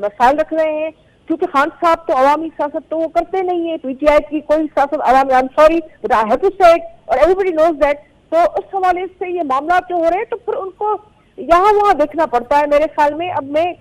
मसाइल रख रहे हैं। क्योंकि खान साहब तो अवामी सियासत तो वो करते नहीं है, पीटीआई की कोई सियासत अवामी, I am sorry but I have to say it और एवरीबॉडी नोज दैट। तो उस हवाले से ये मामला जो हो रहे हैं तो फिर उनको यहाँ वहाँ देखना पड़ता है मेरे ख्याल में। अब मैं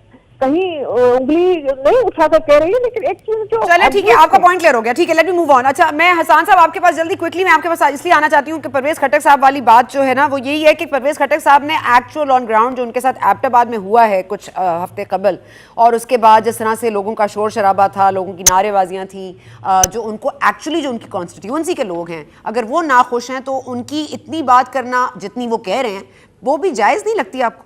कहीं उंगली नहीं उठाकर कह रही हूँ, लेकिन एक चीज जो चले ठीक है, आपका पॉइंट क्लियर हो गया, ठीक है, लेट मी मूव ऑन। अच्छा, मैं हसन साहब आपके पास जल्दी क्विकली मैं आपके पास इसलिए आना चाहती हूँ कि परवेज खटक साहब वाली बात जो है ना वो यही है कि परवेज खटक साहब ने एक्चुअल ऑन ग्राउंड जो उनके साथ एबटाबाद में हुआ है कुछ हफ्ते कबल, और उसके बाद जिस तरह से लोगों का शोर शराबा था, लोगों की नारेबाजियां थी, जो उनको एक्चुअली जो उनकी कॉन्स्टिट्यूंसी के लोग हैं अगर वो नाखुश हैं तो उनकी इतनी बात करना जितनी वो कह रहे हैं वो भी जायज़ नहीं लगती आपको?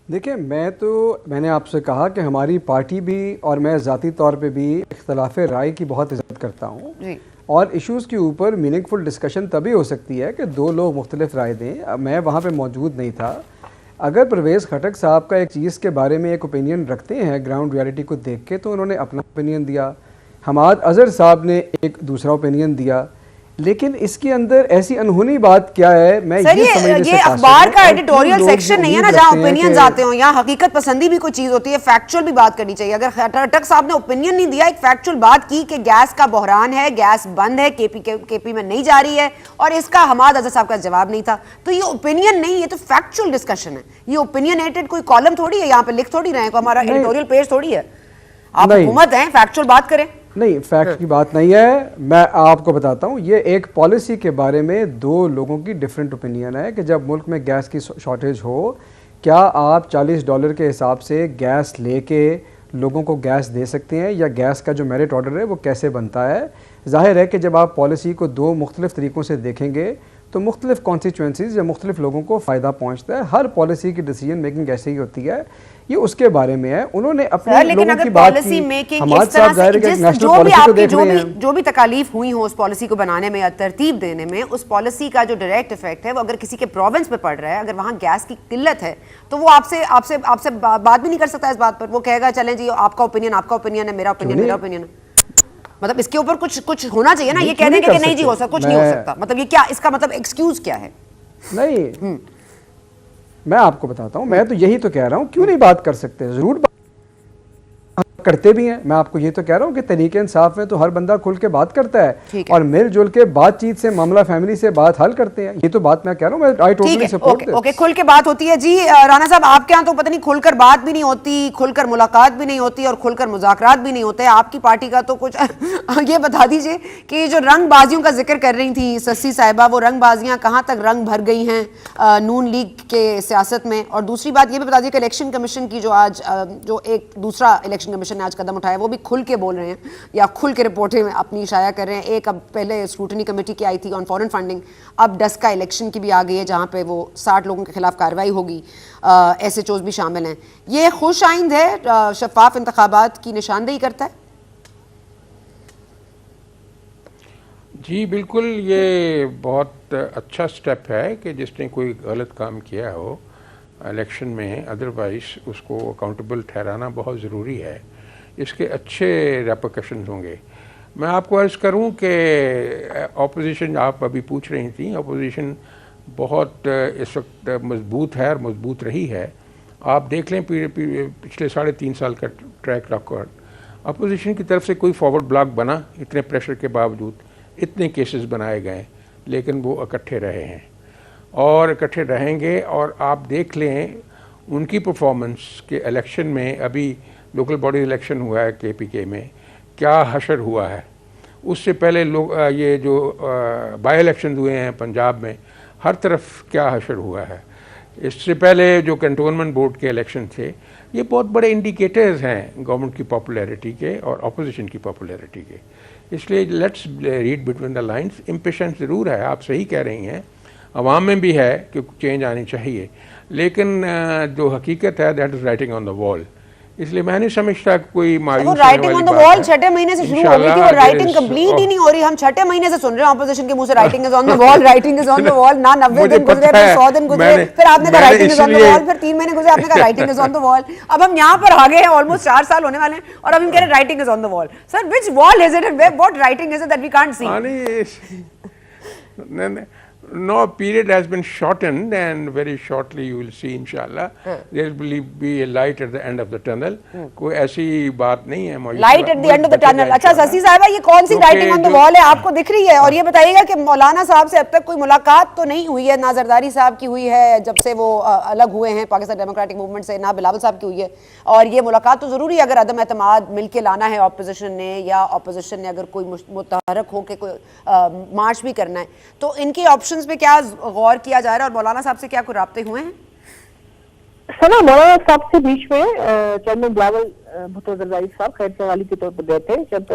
देखिए, मैंने आपसे कहा कि हमारी पार्टी भी और मैं ज़ाती तौर पे भी इख्तलाफ राय की बहुत इज़्ज़त करता हूँ, और इश्यूज़ के ऊपर मीनिंगफुल डिस्कशन तभी हो सकती है कि 2 लोग मुख्तलिफ राय दें। मैं वहाँ पे मौजूद नहीं था। अगर परवेज़ खटक साहब का एक चीज़ के बारे में एक ओपिनियन रखते हैं ग्राउंड रियलिटी को देख के, तो उन्होंने अपना ओपिनियन दिया, हमाद अज़हर साहब ने एक दूसरा ओपिनियन दिया, लेकिन इसके अंदर ऐसी अनहोनी बात क्या है? मैं ये अखबार का एडिटोरियल सेक्शन नहीं है ना जहां ओपिनियंस आते हो, यहाँ हकीकत पसंदी भी कोई चीज होती है, फैक्चुअल भी बात करनी चाहिए। अगर खटक साहब ने ओपिनियन नहीं दिया, एक फैक्चुअल बात की कि गैस का बहरान है, गैस बंद है, केपी में नहीं जा रही है, और इसका हमाद अज़हर साहब का जवाब नहीं था, तो ये ओपिनियन नहीं, ये तो फैक्चुअल डिस्कशन है। ये ओपिनियनेटेड कोई कॉलम थोड़ी है, यहाँ पे लिख थोड़ी रहे हैं, हमारा एडिटोरियल पेज थोड़ी है। आप हुकूमत हैं, फैक्चुअल बात करें। नहीं, फैक्ट की बात नहीं है। मैं आपको बताता हूँ, ये एक पॉलिसी के बारे में 2 लोगों की डिफरेंट ओपिनियन है कि जब मुल्क में गैस की शॉर्टेज हो, क्या आप $40 के हिसाब से गैस लेके लोगों को गैस दे सकते हैं, या गैस का जो मेरिट ऑर्डर है वो कैसे बनता है। जाहिर है कि जब आप पॉलिसी को 2 मुख्तलिफ तरीक़ों से देखेंगे, तो मुख्तलिफ कॉन्स्टिट्यूंसीज या मुख्तलिफ लोगों को फ़ायदा पहुँचता है। हर पॉलिसी की डिसीजन मेकिंग ऐसे ही होती है, ये उसके बारे में है। उन्होंने अपने लोगों की बात की, हमारे साथ जाहिर है कि नेशनल पॉलिसी को देख रहे हैं। जो भी तकालीफ हुई हो उस पॉलिसी को बनाने में या तरतीब देने में, उस पॉलिसी का जो डायरेक्ट इफेक्ट है वो अगर किसी के प्रोविंस पे पड़ रहा है, अगर वहाँ गैस की किल्लत है, तो वो आपसे बात भी नहीं कर सकता इस बात पर। वो कहेगा चलें जी आपका ओपिनियन है, मेरा ओपिनियन है। मतलब इसके ऊपर कुछ होना चाहिए ना। ये कह देंगे कि नहीं जी हो सकता, कुछ नहीं हो सकता, मतलब ये क्या, इसका मतलब एक्सक्यूज क्या है? नहीं, मैं आपको बताता हूं, मैं तो यही तो कह रहा हूं, क्यों नहीं बात कर सकते? जरूर करते भी हैं। मैं आपको ये तो कह रहा हूँ कि तरीके इंसाफ में तो हर बंदा खुल के बात करता है और मिलजुल के बातचीत से मामला फैमिली से बात हल करते हैं। ये तो बात मैं कह रहा हूँ, मैं आई टोटली सपोर्ट। ओके, खुल के बात होती है जी। राना साहब, आपके यहाँ तो पता नहीं खुलकर बात भी नहीं होती, खुलकर मुलाकात भी नहीं होती और खुलकर मुज़ाकरात भी नहीं होते। आपकी पार्टी का तो कुछ ये बता दीजिए कि जो रंगबाजियों का जिक्र कर रही थी सस्सी साहिबा, वो रंगबाजियां कहाँ तक रंग भर गई हैं नून लीग के सियासत में? और दूसरी बात ये भी बता दीजिए कि इलेक्शन कमीशन की जो आज जो एक दूसरा इलेक्शन कमीशन ने आज कदम उठाया, वो भी खुल के बोल रहे हैं या खुल के रिपोर्टें अपनी शाया कर रहे हैं। एक अब पहले स्क्रूटनी कमेटी की आई थी ऑन फॉरेन फंडिंग, अब डस्का इलेक्शन की भी आ गई है जहां पे वो 60 लोगों के खिलाफ कार्रवाई होगी, SHOs भी शामिल हैं। ये खुश आइंद है, शफाफ इंतखाबात की निशानदेही करता है? जी बिल्कुल, ये बहुत अच्छा स्टेप है कि जिसने कोई गलत काम किया हो इलेक्शन में, अदरवाइज उसको अकाउंटेबल ठहराना बहुत ज़रूरी है। इसके अच्छे रेपरकशंस होंगे। मैं आपको अर्ज़ करूं कि ऑपोजिशन, आप अभी पूछ रही थी, ऑपोजिशन बहुत इस वक्त मजबूत है और मजबूत रही है। आप देख लें पिछले 3.5 साल का ट्रैक रिकॉर्ड, अपोजिशन की तरफ से कोई फॉरवर्ड ब्लॉक बना, इतने प्रेशर के बावजूद इतने केसेस बनाए गए, लेकिन वो इकट्ठे रहे हैं और इकट्ठे रहेंगे। और आप देख लें उनकी परफॉर्मेंस के इलेक्शन में, अभी लोकल बॉडी इलेक्शन हुआ है KPK में, क्या हशर हुआ है। उससे पहले लोग ये जो बाई इलेक्शन हुए हैं पंजाब में, हर तरफ क्या हशर हुआ है। इससे पहले जो कंटोनमेंट बोर्ड के इलेक्शन थे, ये बहुत बड़े इंडिकेटर्स हैं गवर्नमेंट की पॉपुलैरिटी के और अपोजिशन की पॉपुलैरिटी के। इसलिए let's read between the lines. Impatience ज़रूर है, आप सही कह रही हैं, अवाम में भी है कि चेंज आनी चाहिए, लेकिन जो हकीकत है that is writing on the wall. इसलिए मैं नहीं समझता कोई मायूस राइटिंग ऑन द वॉल 6 महीने से शुरू हो गई थी, वो राइटिंग कंप्लीट ही नहीं हो रही। हम 6 महीने से सुन रहे हैं ऑपोजिशन के मुंह से writing is on the wall, writing is on the wall. ना 90 दिन गुजरे, फिर 100 दिन गुजरे, फिर आपने कहा writing is on the wall, फिर 3 महीने गुजरे, आपने कहा writing is on the wall. अब हम यहाँ पर आ गए हैं, ऑलमोस्ट 4 साल होने वाले हैं और अब हम कह रहे हैं writing is on the wall. Sir, which wall is it and what writing is it that we can't see? No, period has been shortened and very shortly you will see inshallah there will be a light at the end of the tunnel. कोई ऐसी बात नहीं है light at the end of the tunnel. अच्छा ससी साहिबा, ये कौन सी राइटिंग ऑन द वॉल है, आपको दिख रही है? और ये बताइएगा कि मौलाना साहब से अब तक कोई मुलाकात तो नहीं हुई है, ना जरदारी साहब की हुई है जब से वो अलग हुए हैं पाकिस्तान डेमोक्रेटिक मूवमेंट से, ना बिलावल साहब की हुई है। और ये मुलाकात तो जरूरी है अगर अदम एतमाद मिल के लाना है ऑपोजिशन ने, या ऑपोजिशन ने अगर कोई मुतहरक होकर कोई मार्च भी करना है, तो इनके ऑप्शन पे क्या गौर किया जा रहा है और मौलाना साहब से क्या कोई राब्ते हुए हैं? सना, मौलाना साहब से बीच में चेयरमैन बिलावल भुट्टो जरदारी साहब खैर सवाली के तौर पर गए थे जब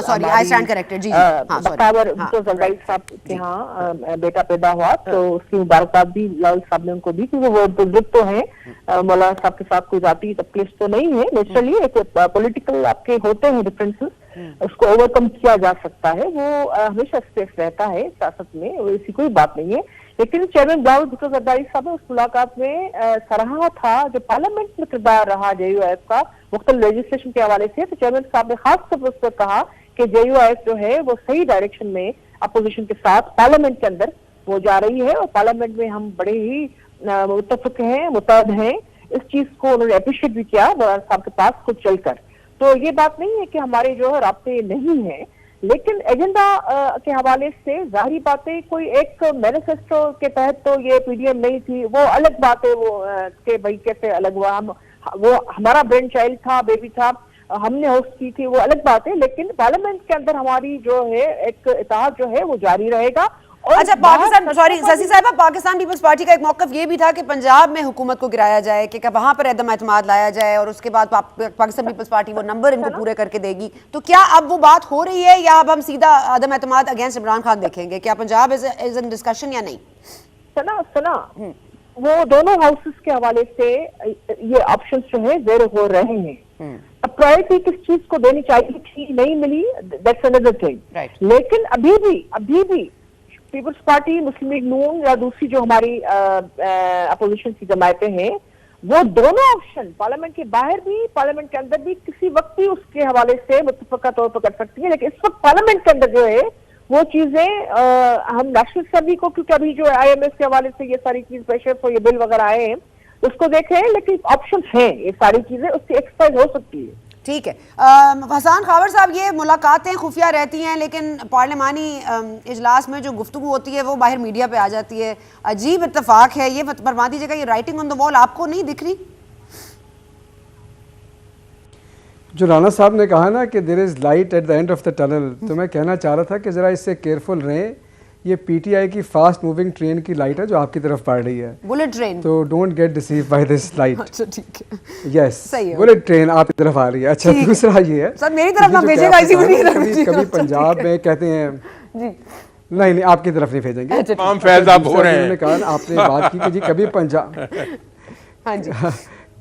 सॉरी आई स्टैंड करेक्टेड जी बख्तावर भुट्टो जरदारी साहब के यहाँ बेटा पैदा हुआ, तो उसकी मुबारकबाद भी बिलावल साहब ने उनको दी, क्योंकि वो बुजुर्ग तो हैं, मौलाना साहब के साथ कोई जाती तकलीफ तो नहीं है। नेचुरली एक पॉलिटिकल आपके होते हैं डिफरेंसेस, उसको ओवरकम किया जा सकता है, वो हमेशा स्पेस रहता है सियासत में, ऐसी कोई बात नहीं है। लेकिन चेयरमैन बिलावल भुट्टो जरदारी साहब ने उस मुलाकात में सराहा था जो पार्लियामेंट में किरदार रहा JUIF का मुख्तलिफ लेजिस्लेशन के हवाले से। तो चेयरमैन साहब ने खास तौर पर उस पर कहा कि JUIF जो है वो सही डायरेक्शन में अपोजिशन के साथ पार्लियामेंट के अंदर वो जा रही है और पार्लियामेंट में हम बड़े ही मुत्तफिक हैं, मुतहद हैं। इस चीज को उन्होंने अप्रिशिएट भी किया मौलाना साहब के पास खुद चलकर। तो ये बात नहीं है कि हमारे जो है राब्ते नहीं है, लेकिन एजेंडा के हवाले से जाहिर बातें, कोई एक मैनिफेस्टो के तहत तो ये PDM नहीं थी, वो अलग बात है, वो के भाई कैसे अलग हुआ, हम वो हमारा ब्रेन चाइल्ड था, बेबी था, हमने होस्ट की थी, वो अलग बात है। लेकिन पार्लियामेंट के अंदर हमारी जो है एक इत्तेहाद जो है वो जारी रहेगा अच्छा, पाकिस्तान, सॉरी शशि साहिबा, पाकिस्तान पीपल्स पार्टी का एक मौक़िफ़ ये भी था कि पंजाब में हुकूमत को गिराया जाए, कि वहाँ पर अदम एतमाद लाया जाए और उसके बाद पाकिस्तान पीपल्स पार्टी वो नंबर इनको पूरे करके देगी। तो क्या अब वो बात हो रही है या अब हम सीधा अदम एतमाद अगेंस्ट इमरान खान देखेंगे? क्या पंजाब इज इन डिस्कशन या नहीं? सुना वो दोनों हाउसेस के हवाले से ये ऑप्शंस जो है ज़ेर हो रहे हैं। अब प्रायोरिटी किस चीज को देनी चाहिए थी, नहीं मिली, दैट्स अनदर थिंग। लेकिन अभी भी पीपल्स पार्टी, मुस्लिम लीग नून या दूसरी जो हमारी अपोजिशन की जमायतें हैं, वो दोनों ऑप्शन पार्लियामेंट के बाहर भी पार्लियामेंट के अंदर भी किसी वक्त भी उसके हवाले से मुतफ़क़ा तौर पर कर सकती है। लेकिन इस वक्त पार्लियामेंट के अंदर जो है वो चीजें हम नेशनल असम्बली को, क्योंकि अभी जो IMS के हवाले से ये सारी चीज प्रेशर पर ये बिल वगैरह आए हैं, उसको देखें। लेकिन ऑप्शन हैं, ये सारी चीजें उसकी एक्सरसाइज हो सकती है। ठीक है। हसन खावर साहब, ये मुलाकातें खुफिया रहती हैं लेकिन पार्लिमानी इजलास में जो गुफ्तगू होती है वो बाहर मीडिया पे आ जाती है। अजीब इत्तेफाक है ये, फरमा दीजिएगा, ये राइटिंग ऑन द वॉल आपको नहीं दिख रही? जो राना साहब ने कहा ना कि there is light at the end of the tunnel, तो मैं कहना चाह रहा था कि ज़रा इससे केयरफुल रहें। ये PTI की फास्ट मूविंग ट्रेन की लाइट है जो आपकी तरफ पड़ रही है, बुलेट ट्रेन। तो don't get deceive by this light. अच्छा, ठीक है, यस, सही है, बुलेट ट्रेन आपकी तरफ आ रही है। अच्छा, दूसरा ये है सर मेरी तरफ ना भेजेगा, इसी को नहीं कभी पंजाब में कहते हैं जी, नहीं आपकी तरफ नहीं भेजेंगे। तमाम फैज़ाब हो रहे हैं। कहा आपने बात की कि जी कभी पंजाब हाँ जी,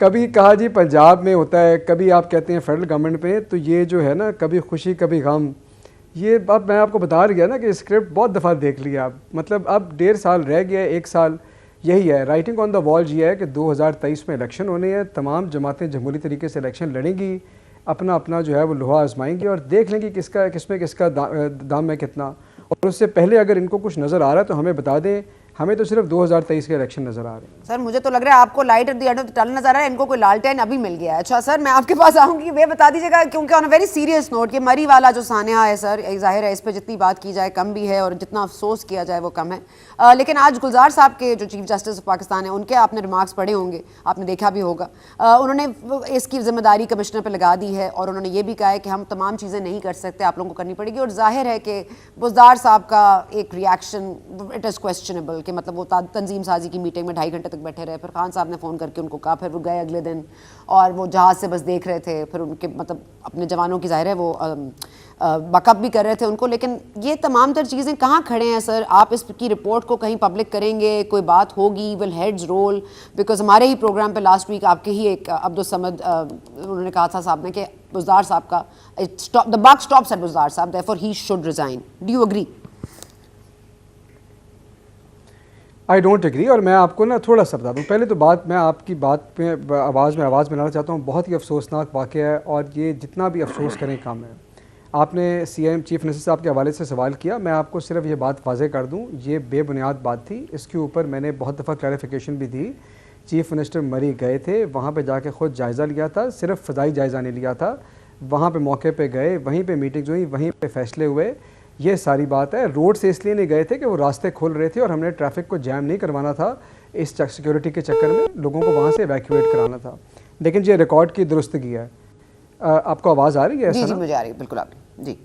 कभी कहा जी पंजाब में होता है, कभी आप कहते हैं फेडरल गवर्नमेंट पे, तो ये जो है ना कभी खुशी कभी गम, ये अब मैं आपको बता रही है ना कि स्क्रिप्ट बहुत दफ़ा देख लिया आप, मतलब अब 1.5 साल रह गया है, 1 साल यही है। राइटिंग ऑन द वॉल ये है कि 2023 में इलेक्शन होने हैं, तमाम जमातें जमहूरी तरीके से इलेक्शन लड़ेंगी, अपना अपना जो है वो लोहा आजमाएंगी और देख लेंगी किसमें किसका दाम है कितना। और उससे पहले अगर इनको कुछ नज़र आ रहा है तो हमें बता दें, हमें तो सिर्फ 2023 के इलेक्शन नजर आ रहे हैं। सर मुझे तो लग रहा है आपको light at the end of the tunnel नजर आ रहा है, इनको कोई लालटेन अभी मिल गया है। अच्छा सर, मैं आपके पास आऊंगी, वे बता दीजिएगा, क्योंकि on a very serious note, ये मरी वाला जो सानिया है सर, जाहिर है इस पर जितनी बात की जाए कम भी है और जितना अफसोस किया जाए वो कम है। लेकिन आज गुलजार साहब के जो चीफ जस्टिस ऑफ पाकिस्तान है, उनके आपने रिमार्क्स पढ़े होंगे, आपने देखा भी होगा। उन्होंने इसकी जिम्मेदारी कमिश्नर पर लगा दी है और उन्होंने ये भी कहा है कि हम तमाम चीज़ें नहीं कर सकते, आप लोगों को करनी पड़ेगी। और जाहिर है कि बुज़दार साहब का एक रिएक्शन, इट इज़ क्वेश्चनेबल, कि मतलब वो तंजीम साजी की मीटिंग में 2.5 घंटे तक बैठे रहे, फिर खान साहब ने फ़ोन करके उनको कहा, फिर वो गए अगले दिन और वो जहाज़ से बस देख रहे थे, फिर उनके मतलब अपने जवानों की ज़ाहिर है वो बकअप भी कर रहे थे उनको। लेकिन ये तमाम तर चीज़ें कहाँ खड़े हैं सर? आप इसकी रिपोर्ट को कहीं पब्लिक करेंगे, कोई बात होगी, विल हेड्स रोल? बिकॉज हमारे ही प्रोग्राम पे लास्ट वीक आपके ही एक अब्दुल समद उन्होंने कहा था साहब ने कि बुज़दार साहब का the buck stops at Buzdar साहब, therefore he should resign. Do you agree? I don't agree. और मैं आपको ना थोड़ा सा बता दूँ, पहले तो बात मैं आपकी बात पे आवाज़ मिलाना चाहता हूँ। बहुत ही अफसोसनाक वाक़या है और ये जितना भी अफसोस करें कम है। आपने CM चीफ मिनिस्टर साहब के हवाले से सवाल किया, मैं आपको सिर्फ ये बात वाज़े कर दूँ, ये बेबुनियाद बात थी, इसके ऊपर मैंने बहुत दफ़ा क्लैरिफिकेशन भी दी। चीफ मिनिस्टर मरी गए थे, वहाँ पे जाके ख़ुद जायज़ा लिया था, सिर्फ फ़ज़ाई जायज़ा नहीं लिया था, वहाँ पे मौके पे गए, वहीं पे मीटिंग्स हुई, वहीं पे फ़ैसले हुए, ये सारी बात है। रोड से इसलिए नहीं गए थे कि वो रास्ते खोल रहे थे और हमने ट्रैफिक को जैम नहीं करवाना था, इस सिक्योरिटी के चक्कर में लोगों को वहाँ से एवैक्यूएट कराना था। लेकिन ये रिकॉर्ड की दुरुस्तगी है। आपको आवाज़ आ रही है? जी जी मुझे आ रही है, बिल्कुल आ रही है जी।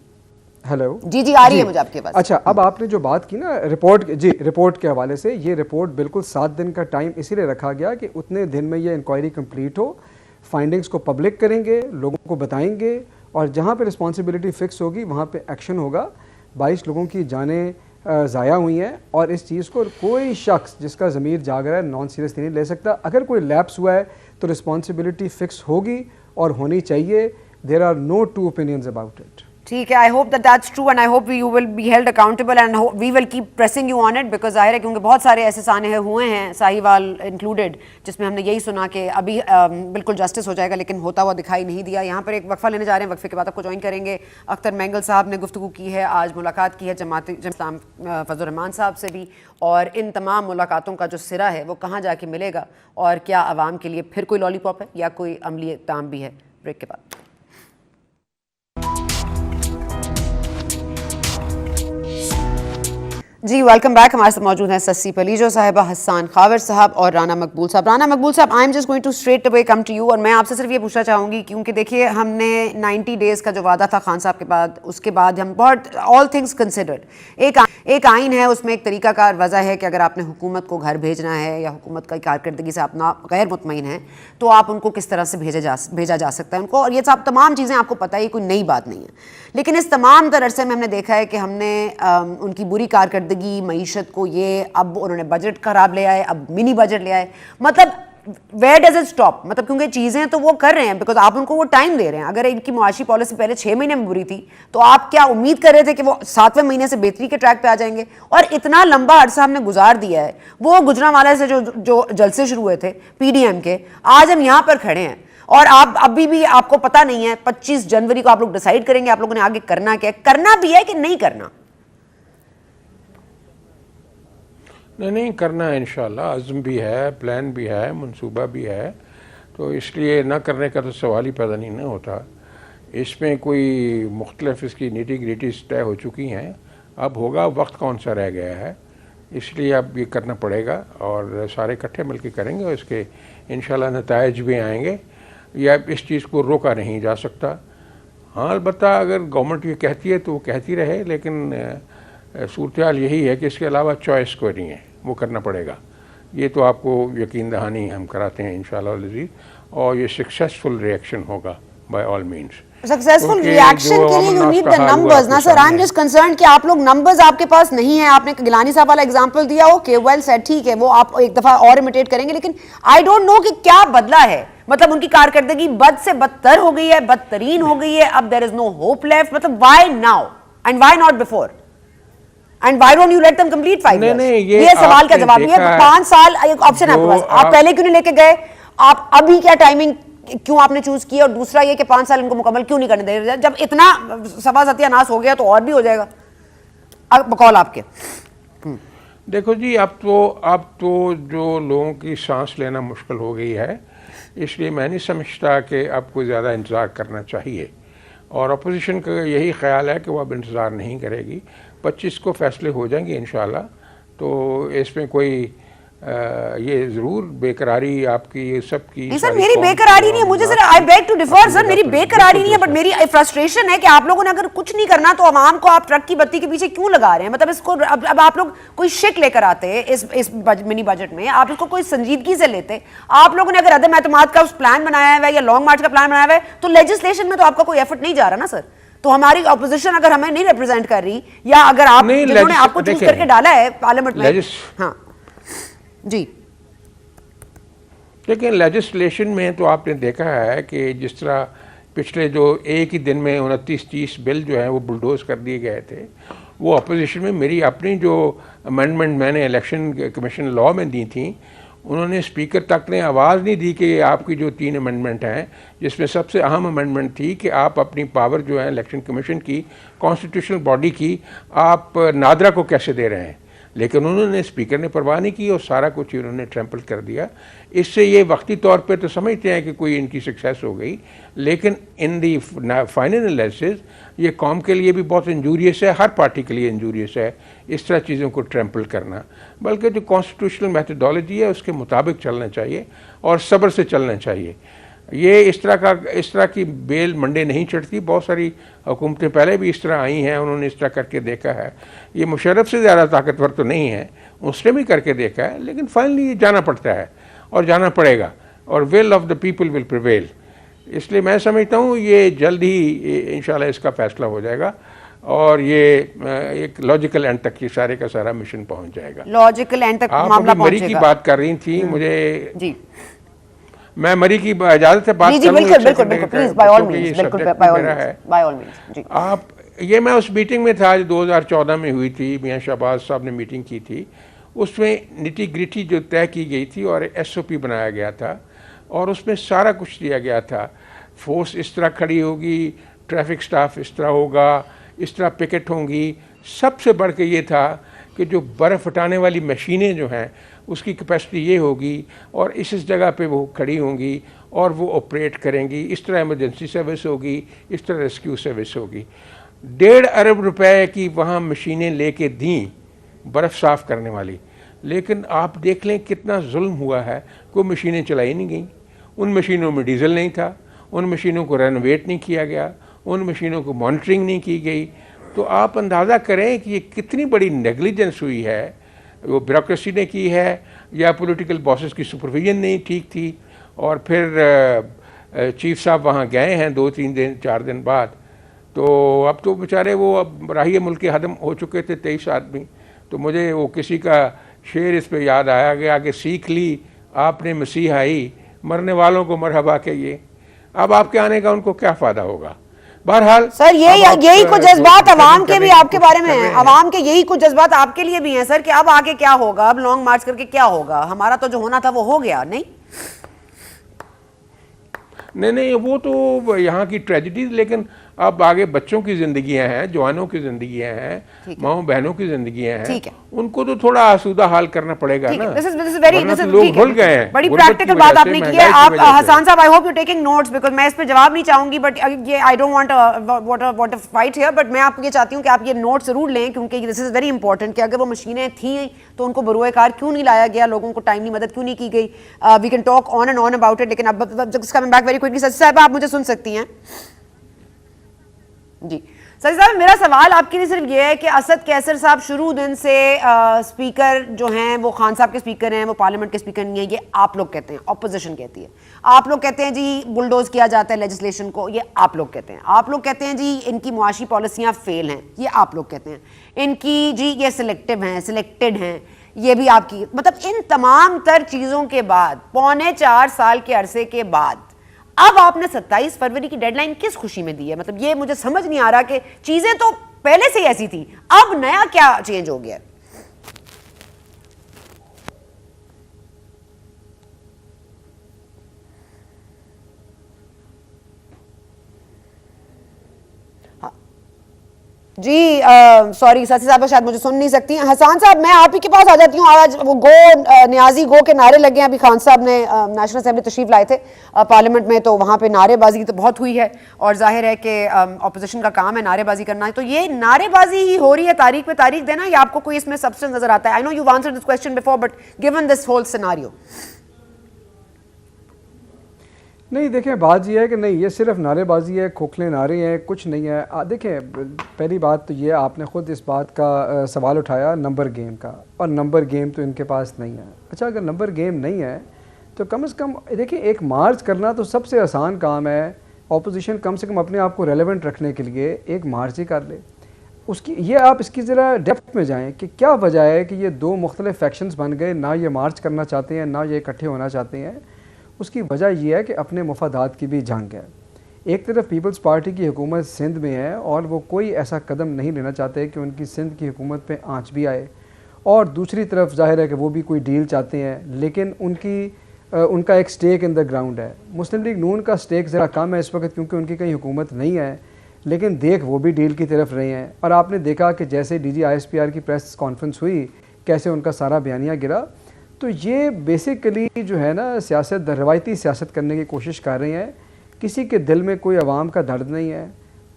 हेलो जी जी आ रही है मुझे आपकी आवाज़। अच्छा, अब आपने जो बात की ना रिपोर्ट के हवाले से, ये रिपोर्ट बिल्कुल 7 दिन का टाइम इसीलिए रखा गया कि उतने दिन में ये इंक्वायरी कंप्लीट हो, फाइंडिंग्स को पब्लिक करेंगे, लोगों को बताएंगे और जहाँ पे रिस्पॉन्सिबिलिटी फिक्स होगी वहाँ पे एक्शन होगा। 22 लोगों की जानें ज़ाया हुई हैं और इस चीज़ को कोई शख्स जिसका ज़मीर जाग रहा है नॉन सीरियसली नहीं ले सकता। अगर कोई लैप्स हुआ है तो रिस्पॉन्सिबिलिटी फिक्स होगी और होनी चाहिए। There are no two opinions about it. ठीक है, I hope that's true and I hope you will be held accountable and we will keep pressing you on it, because जाहिर है क्योंकि बहुत सारे ऐसे साने हुए हैं, साहिवाल इंक्लूडेड, जिसमें हमने यही सुना कि अभी बिल्कुल जस्टिस हो जाएगा, लेकिन होता हुआ दिखाई नहीं दिया। यहाँ पर एक वक्फा लेने जा रहे हैं, वक्फे के बाद आपको ज्वाइन करेंगे। अख्तर मैंगल साहब ने गुफ्तगू की है, आज मुलाकात की है जमात इस्लाम फजल रहमान साहब से भी, और इन तमाम मुलाकातों का जो सिरा है वो कहाँ जाके मिलेगा और क्या आवाम के लिए फिर कोई लॉलीपॉप है या कोई अमली इक़दाम भी है? ब्रेक के बाद। जी वेलकम बैक। हमारे साथ मौजूद हैं सस्सी पलीजो साहिबा, हसन खावर साहब और राना मकबूल साहब। राना मकबूल साहब, I am just going to straight away come to you, और मैं आपसे सिर्फ ये पूछना चाहूँगी क्योंकि देखिए हमने 90 डेज़ का जो वादा था खान साहब के बाद, उसके बाद हम बहुत ऑल थिंग्स कंसिडर्ड एक आइन है, उसमें एक तरीकाकार वजह है कि अगर आपने हुकूमत को घर भेजना है या हुकूमत की कारकर्दगी से अपना गैर मुतमईन है तो आप उनको किस तरह से भेजा जा सकता है उनको, और ये सब तमाम चीज़ें आपको पता है, कोई नई बात नहीं है। लेकिन इस तमाम अरसे में हमने देखा है कि हमने उनकी बुरी कारकर्दगी, मईशत को, ये अब उन्होंने बजट खराब ले आए, अब मिनी बजट ले आए, मतलब वेयर डज इट स्टॉप? मतलब क्योंकि चीज़ें तो वो कर रहे हैं बिकॉज आप उनको वो टाइम दे रहे हैं। अगर इनकी मुआशी पॉलिसी पहले 6 महीने में बुरी थी तो आप क्या उम्मीद कर रहे थे कि वो 7वें महीने से बेहतरी के ट्रैक पे आ जाएंगे? और इतना लंबा अरसा हमने गुजार दिया है, वो गुजरांवाला से जो जलसे शुरू हुए थे PDM के, आज हम यहाँ पर खड़े हैं और आप अभी भी आपको पता नहीं है 25 जनवरी को आप लोग डिसाइड करेंगे आप लोगों ने आगे करना क्या है, करना भी है कि नहीं करना? नहीं करना है इंशाल्लाह, अज़्म भी है, प्लान भी है, मंसूबा भी है, तो इसलिए ना करने का तो सवाल ही पैदा नहीं ना होता। इसमें कोई मुख्तलिफ इसकी नीटी ग्रिटीज तय हो चुकी हैं, अब होगा, वक्त कौन सा रह गया है, इसलिए अब ये करना पड़ेगा और सारे इकट्ठे मिलकर करेंगे और इसके इंशाल्लाह नताइज भी आएंगे। या इस चीज़ को रोका नहीं जा सकता। हाँ, अलबत्ता अगर गवर्नमेंट ये कहती है तो वो कहती रहे, लेकिन सूरत हाल यही है कि इसके अलावा चॉइस कोई नहीं है, वो करना पड़ेगा। ये तो आपको यकीन दहानी हम कराते हैं इंशाअल्लाह अज़ीज़, और ये सक्सेसफुल रिएक्शन होगा by all means. Successful reaction के लिए यू नीड द नंबर्स ना sir. I am just concerned कि आप लोग नंबर्स आपके पास नहीं है। आपने गिलानी साहब वाला एग्जांपल दिया, ओके वेल सेड, ठीक है, वो आप एक दफा और इमिटेट करेंगे, लेकिन आई डोंट नो कि क्या बदला है। मतलब उनकी कारकर्दगी बद से बदतर हो गई है, बदतरीन हो गई है, अब there is no hope left. मतलब why now and why not before and why don't you let them complete 5 years? ये सवाल का जवाब है। 5 साल एक ऑप्शन है आपके पास, आप पहले क्यों नहीं लेके गए? आप अभी क्या टाइमिंग क्यों आपने चूज किया? और दूसरा ये कि 5 साल इनको मुकम्मल क्यों नहीं करने दे रहे? जब इतना सभा सत्यानाश हो गया तो और भी हो जाएगा। अब बकौल आपके। देखो जी, अब तो जो लोगों की सांस लेना मुश्किल हो गई है, इसलिए मैं नहीं समझता कि आपको ज़्यादा इंतज़ार करना चाहिए, और अपोजिशन का यही ख्याल है कि वो अब इंतज़ार नहीं करेगी। 25 को फैसले हो जाएंगे इंशाल्लाह। तो इसमें कोई ये ज़रूर बेकरारी आपकी ये सब की नहीं सर, मेरी बेकरारी नहीं है, मुझे sir I beg to differ sir, मेरी बेकरारी नहीं है, बट मेरी फ्रस्ट्रेशन है कि आप लोगों ने अगर कुछ नहीं करना तो आवाम को आप ट्रक की बत्ती के पीछे क्यों लगा रहे हैं? मतलब इसको अब आप लोग कोई शिक लेकर आते हैं इस मिनी बजट में, आप इसको कोई संजीदगी से लेते। आप लोगों ने अगर अदम एतमाद का प्लान बनाया हुआ है या लॉन्ग मार्च का प्लान बनाया हुआ है तो लेजिस्लेशन में तो आपका कोई एफर्ट नहीं जा रहा ना सर। तो हमारी ऑपोजिशन अगर हमें नहीं रिप्रेजेंट कर रही, या अगर आप जिन्होंने आपको चूज करके डाला है पार्लियामेंट में, हाँ जी, लेकिन लेजिस्लेशन में तो आपने देखा है कि जिस तरह पिछले जो एक ही दिन में 29-30 बिल जो हैं वो बुलडोज कर दिए गए थे, वो अपोजिशन में मेरी अपनी जो अमेंडमेंट मैंने इलेक्शन कमीशन लॉ में दी थी, उन्होंने स्पीकर तक ने आवाज़ नहीं दी कि आपकी जो 3 अमेंडमेंट हैं, जिसमें सबसे अहम अमेंडमेंट थी कि आप अपनी पावर जो है इलेक्शन कमीशन की, कॉन्स्टिट्यूशनल बॉडी की, आप नादरा को कैसे दे रहे हैं। लेकिन उन्होंने, स्पीकर ने परवाह नहीं की और सारा कुछ ही उन्होंने ट्रैम्पल कर दिया। इससे ये वक्ती तौर पे तो समझते हैं कि कोई इनकी सक्सेस हो गई, लेकिन इन दी फाइनल एनालिसिस ये कौम के लिए भी बहुत इंजूरियस है, हर पार्टी के लिए इंजूरियस है इस तरह चीज़ों को ट्रैम्पल करना। बल्कि जो कॉन्स्टिट्यूशनल मैथडोलॉजी है उसके मुताबिक चलना चाहिए और सब्र से चलना चाहिए। ये इस तरह की बेल मंडे नहीं चढ़ती। बहुत सारी हुकूमतें पहले भी इस तरह आई हैं, उन्होंने इस तरह करके देखा है। ये मुशर्रफ से ज़्यादा ताकतवर तो नहीं है, उसने भी करके देखा है, लेकिन फाइनली ये जाना पड़ता है और जाना पड़ेगा, और will of the people will prevail. इसलिए मैं समझता हूँ ये जल्द ही इंशाल्लाह इसका फैसला हो जाएगा और ये एक लॉजिकल एंड तक ये सारे का सारा मिशन पहुँच जाएगा। लॉजिकल एंड तक मामला आप मरी की बात कर रही थी, मुझे जी, मैं मरी की इजाजत से बात जी, बिल्कुल बिल्कुल बिल्कुल, प्लीज बाय ऑल मींस, बिल्कुल बाय ऑल मींस जी। आप, ये मैं उस मीटिंग में था जो 2014 में हुई थी, मियां शहबाज साहब ने मीटिंग की थी। उसमें निटी ग्रिटी जो तय की गई थी और SOP बनाया गया था और उसमें सारा कुछ दिया गया था। फोर्स इस तरह खड़ी होगी, ट्रैफिक स्टाफ इस तरह होगा, इस तरह पिकेट होंगी। सबसे बढ़ के ये था कि जो बर्फ़ हटाने वाली मशीनें जो हैं उसकी कैपेसिटी ये होगी और इस जगह पे वो खड़ी होंगी और वो ऑपरेट करेंगी। इस तरह इमरजेंसी सर्विस होगी, इस तरह रेस्क्यू सर्विस होगी। 1.5 अरब रुपए की वहाँ मशीनें लेके दी बर्फ़ साफ़ करने वाली, लेकिन आप देख लें कितना जुल्म हुआ है। कोई मशीनें चलाई नहीं गई, उन मशीनों में डीजल नहीं था, उन मशीनों को रेनोवेट नहीं किया गया, उन मशीनों को मॉनिटरिंग नहीं की गई। तो आप अंदाज़ा करें कि ये कितनी बड़ी नेग्लिजेंस हुई है, वो ब्यूरोक्रेसी ने की है या पॉलिटिकल बॉसेस की सुपरविजन नहीं ठीक थी। और फिर चीफ साहब वहाँ गए हैं 2-3 दिन 4 दिन बाद, तो अब तो बेचारे वो अब राही मुल्क के हदम हो चुके थे 23 आदमी। तो मुझे वो किसी का शेर इस पे याद आया गया कि सीख ली आपने मसीहाई, मरने वालों को मरहबा कहिए। अब आपके आने का उनको क्या फ़ायदा होगा। बहरहाल सर यही कुछ जज्बात अवाम के भी आपके बारे में हैं, अवाम के यही कुछ जज्बात आपके लिए भी हैं सर कि अब आगे क्या होगा, अब लॉन्ग मार्च करके क्या होगा, हमारा तो जो होना था वो हो गया। नहीं, वो तो यहाँ की ट्रेजिडीज, लेकिन अब आगे बच्चों की जिंदगियां हैं, जवानों की जिंदगियां हैं, माओ बहनों की जिंदगियां हैं, उनको तो थोड़ा आसूदा हाल करना पड़ेगा ना। This is very लोग भूल गए हैं। बड़ी प्रैक्टिकल बात आपने की है। आप हसन साहब, आई hope you taking notes, because मैं इस पे जवाब नहीं चाहूंगी, बट ये I don't want a fight here, but मैं आपको ये चाहती हूँ कि आप ये नोट जरूर लें, क्योंकि दिस इज वेरी इंपॉर्टेंट कि अगर वो मशीनें थी तो उनको बरूए कार क्यों नहीं लाया गया, लोगों को टाइमली मदद क्यों नहीं की गई। We can talk on and on about it, लेकिन अब कमिंग बैक वेरी क्विकली। सच साहब, आप मुझे सुन सकती हैं? जी सर साहब, मेरा सवाल आपके लिए सिर्फ ये है कि असद कैसर साहब शुरू दिन से स्पीकर जो हैं वो खान साहब के स्पीकर हैं, वो पार्लियामेंट के स्पीकर नहीं है, ये आप लोग कहते हैं, ऑपोजिशन कहती है। आप लोग कहते हैं जी बुलडोज किया जाता है लेजिस्लेशन को, ये आप लोग कहते हैं। आप लोग कहते हैं जी इनकी मुआशी पॉलिसियां फेल हैं, ये आप लोग कहते हैं। इनकी जी ये सिलेक्टिव हैं, सिलेक्टेड हैं, ये भी आपकी। मतलब इन तमाम तर चीज़ों के बाद, 4.25 साल के अरसे के बाद, अब आपने 27 फरवरी की डेडलाइन किस खुशी में दी है? मतलब ये मुझे समझ नहीं आ रहा कि चीजें तो पहले से ही ऐसी थी, अब नया क्या चेंज हो गया? जी सॉरी साथी साहब शायद मुझे सुन नहीं सकती। हसन साहब, मैं आप ही के पास आ जाती हूँ। आज वो न्याजी गो के नारे लगे हैं। अभी खान साहब ने नेशनल असेंबली तशरीफ लाए थे पार्लियामेंट में, तो वहाँ पे नारेबाजी तो बहुत हुई है और जाहिर है कि अपोजिशन का काम है नारेबाजी करना है। तो ये नारेबाजी ही हो रही है, तारीख पे तारीख देना, या आपको कोई इसमें सब्सटेंस नजर आता है? I know you answered this question before, but given this whole scenario. नहीं, देखें, बात यह है कि नहीं, ये सिर्फ नारेबाजी है, खोखले नारे हैं, कुछ नहीं है। देखें, पहली बात तो ये, आपने ख़ुद इस बात का सवाल उठाया नंबर गेम का, और नंबर गेम तो इनके पास नहीं है। अच्छा, अगर नंबर गेम नहीं है तो कम से कम देखिए, एक मार्च करना तो सबसे आसान काम है। ऑपोजिशन कम से कम अपने आप को रेलेवेंट रखने के लिए एक मार्च ही कर ले। उसकी ये आप इसकी ज़रा डेप्थ में जाएँ कि क्या वजह है कि ये दो मुख्तलिफ फैक्शंस बन गए, ना ये मार्च करना चाहते हैं, ना ये इकट्ठे होना चाहते हैं। उसकी वजह यह है कि अपने मफादात की भी जंग है। एक तरफ पीपल्स पार्टी की हुकूमत सिंध में है और वो कोई ऐसा कदम नहीं लेना चाहते कि उनकी सिंध की हुकूमत पे आंच भी आए, और दूसरी तरफ जाहिर है कि वो भी कोई डील चाहते हैं, लेकिन उनका एक स्टेक इन द ग्राउंड है। मुस्लिम लीग नून का स्टेक ज़रा कम है इस वक्त, क्योंकि उनकी कहीं हुकूमत नहीं है, लेकिन देख वो भी डील की तरफ रहे हैं। और आपने देखा कि जैसे DG ISPR की प्रेस कॉन्फ्रेंस हुई, कैसे उनका सारा बयानिया गिरा। तो ये बेसिकली जो है ना, सियासत रवायती सियासत करने की कोशिश कर रहे हैं। किसी के दिल में कोई अवाम का दर्द नहीं है,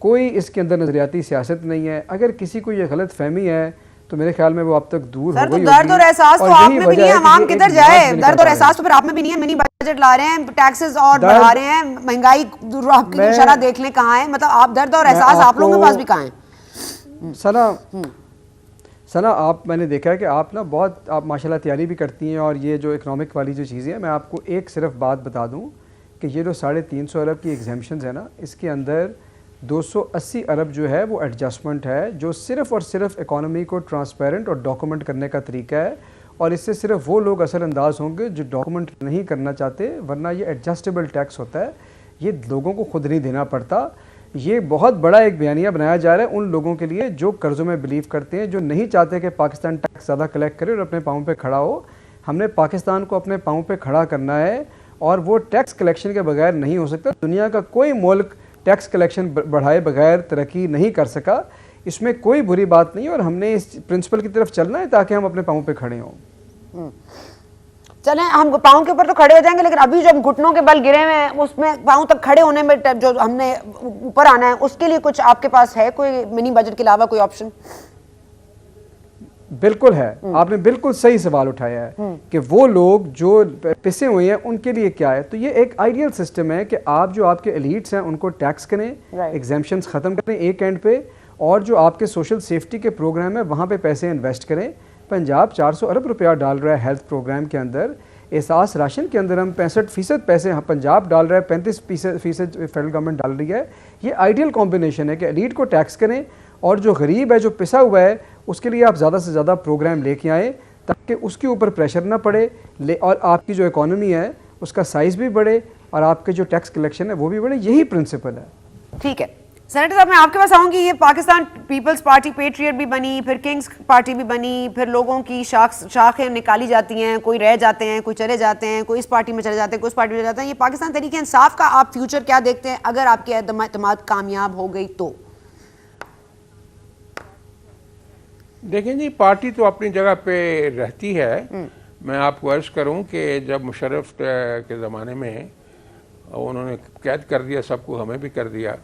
कोई इसके अंदर नजरियाती सियासत नहीं है। अगर किसी को ये गलत फहमी है तो मेरे ख्याल में वो अब तक दूर हो गई होगी। दर्द और एहसास तो आप में भी नहीं है, अवाम किधर जाए? दर्द और एहसास तो फिर आप में भी नहीं है। मिनी बजट ला रहे हैं, टैक्सेस और बढ़ा रहे हैं, महंगाई की शरह देख लें कहाँ है। मतलब आप दर्द और एहसास आप लोगों के पास भी कहाँ है? सना, मैंने देखा है कि आप ना आप माशाल्लाह तैयारी भी करती हैं, और ये जो इकनॉमिक वाली जो चीज़ें हैं, मैं आपको एक सिर्फ बात बता दूं कि ये जो 350 अरब की एग्जाम्पशंस है ना, इसके अंदर 280 अरब जो है वो एडजस्टमेंट है, जो सिर्फ़ और सिर्फ इकॉनमी को ट्रांसपेरेंट और डॉक्यूमेंट करने का तरीका है। और इससे सिर्फ वो लोग असरअंदाज होंगे जो डॉक्यूमेंट नहीं करना चाहते, वरना ये एडजस्टेबल टैक्स होता है, ये लोगों को खुद नहीं देना पड़ता। ये बहुत बड़ा एक बयानिया बनाया जा रहा है उन लोगों के लिए जो कर्ज़ों में बिलीव करते हैं, जो नहीं चाहते कि पाकिस्तान टैक्स ज़्यादा कलेक्ट करे और अपने पाँव पे खड़ा हो। हमने पाकिस्तान को अपने पाँव पे खड़ा करना है, और वो टैक्स कलेक्शन के बगैर नहीं हो सकता। दुनिया का कोई मुल्क टैक्स कलेक्शन बढ़ाए बगैर तरक्की नहीं कर सका, इसमें कोई बुरी बात नहीं, और हमने इस प्रिंसिपल की तरफ चलना है ताकि हम अपने पाँव पे खड़े हों। चलें, हम पाँव के ऊपर तो खड़े हो जाएंगे, लेकिन अभी जो हम घुटनों के बल गिरे हुए हैं, उसमें पाँव तक खड़े होने में जो हमने ऊपर आना है, उसके लिए कुछ आपके पास है कोई मिनी बजट के अलावा कोई ऑप्शन? बिल्कुल है, आपने बिल्कुल सही सवाल उठाया है कि वो लोग जो पिसे हुए हैं उनके लिए क्या है। तो ये एक आइडियल सिस्टम है कि आप जो आपके एलीट्स हैं उनको टैक्स करें, एग्जेम्पशंस ख़त्म करें एक एंड पे, और जो आपके सोशल सेफ्टी के प्रोग्राम है वहाँ पे पैसे इन्वेस्ट करें। पंजाब 400 अरब रुपया डाल रहा है हेल्थ प्रोग्राम के अंदर, एहसास राशन के अंदर हम 65% पैसे पंजाब डाल रहा है, 35% फेडरल गवर्नमेंट डाल रही है। ये आइडियल कॉम्बिनेशन है कि एलीट को टैक्स करें और जो गरीब है, जो पिसा हुआ है, उसके लिए आप ज़्यादा से ज़्यादा प्रोग्राम लेके आएँ ताकि उसके ऊपर प्रेशर ना पड़े और आपकी जो इकॉनमी है उसका साइज़ भी बढ़े और आपके जो टैक्स कलेक्शन है वो भी बढ़े। यही प्रिंसिपल है। ठीक है सेनेटर साहब, मैं आपके पास आऊंगी। ये पाकिस्तान पीपल्स पार्टी पेट्रियट भी बनी, फिर किंग्स पार्टी भी बनी, फिर लोगों की शाखें निकाली जाती हैं, कोई रह जाते हैं, कोई चले जाते हैं, कोई इस पार्टी में चले जाते हैं, कोई उस पार्टी में चले जाते हैं। ये पाकिस्तान तहरीक इंसाफ का आप फ्यूचर क्या देखते हैं अगर आपकी एतमाद कामयाब हो गई तो? देखें जी, पार्टी तो अपनी जगह पे रहती है। मैं आपको अर्ज करूं कि जब मुशर्रफ के ज़माने में उन्होंने कैद कर दिया सबको, हमें भी कर दिया,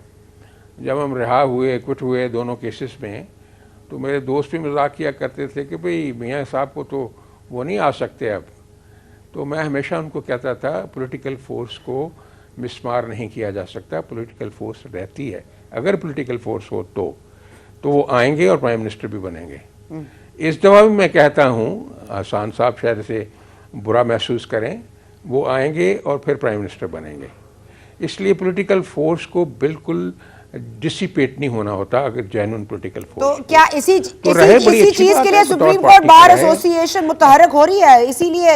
जब हम रिहा हुए, क्विट हुए दोनों केसेस में, तो मेरे दोस्त भी मजाक किया करते थे कि भाई मियाँ साहब को तो वो नहीं आ सकते अब। तो मैं हमेशा उनको कहता था पॉलिटिकल फोर्स को मिसमार नहीं किया जा सकता, पॉलिटिकल फोर्स रहती है। अगर पॉलिटिकल फोर्स हो तो वो आएंगे और प्राइम मिनिस्टर भी बनेंगे। इस दफ़ा भी मैं कहता हूँ, हसन साहब शायद से बुरा महसूस करें, वो आएंगे और फिर प्राइम मिनिस्टर बनेंगे। इसलिए पॉलिटिकल फोर्स को बिल्कुल डिसिपेट नहीं होना होता अगर जेन्युइन पॉलिटिकल फोर्स। तो क्या इसी चीज के लिए सुप्रीम कोर्ट बार एसोसिएशन मुतहरक हो रही है? इसीलिए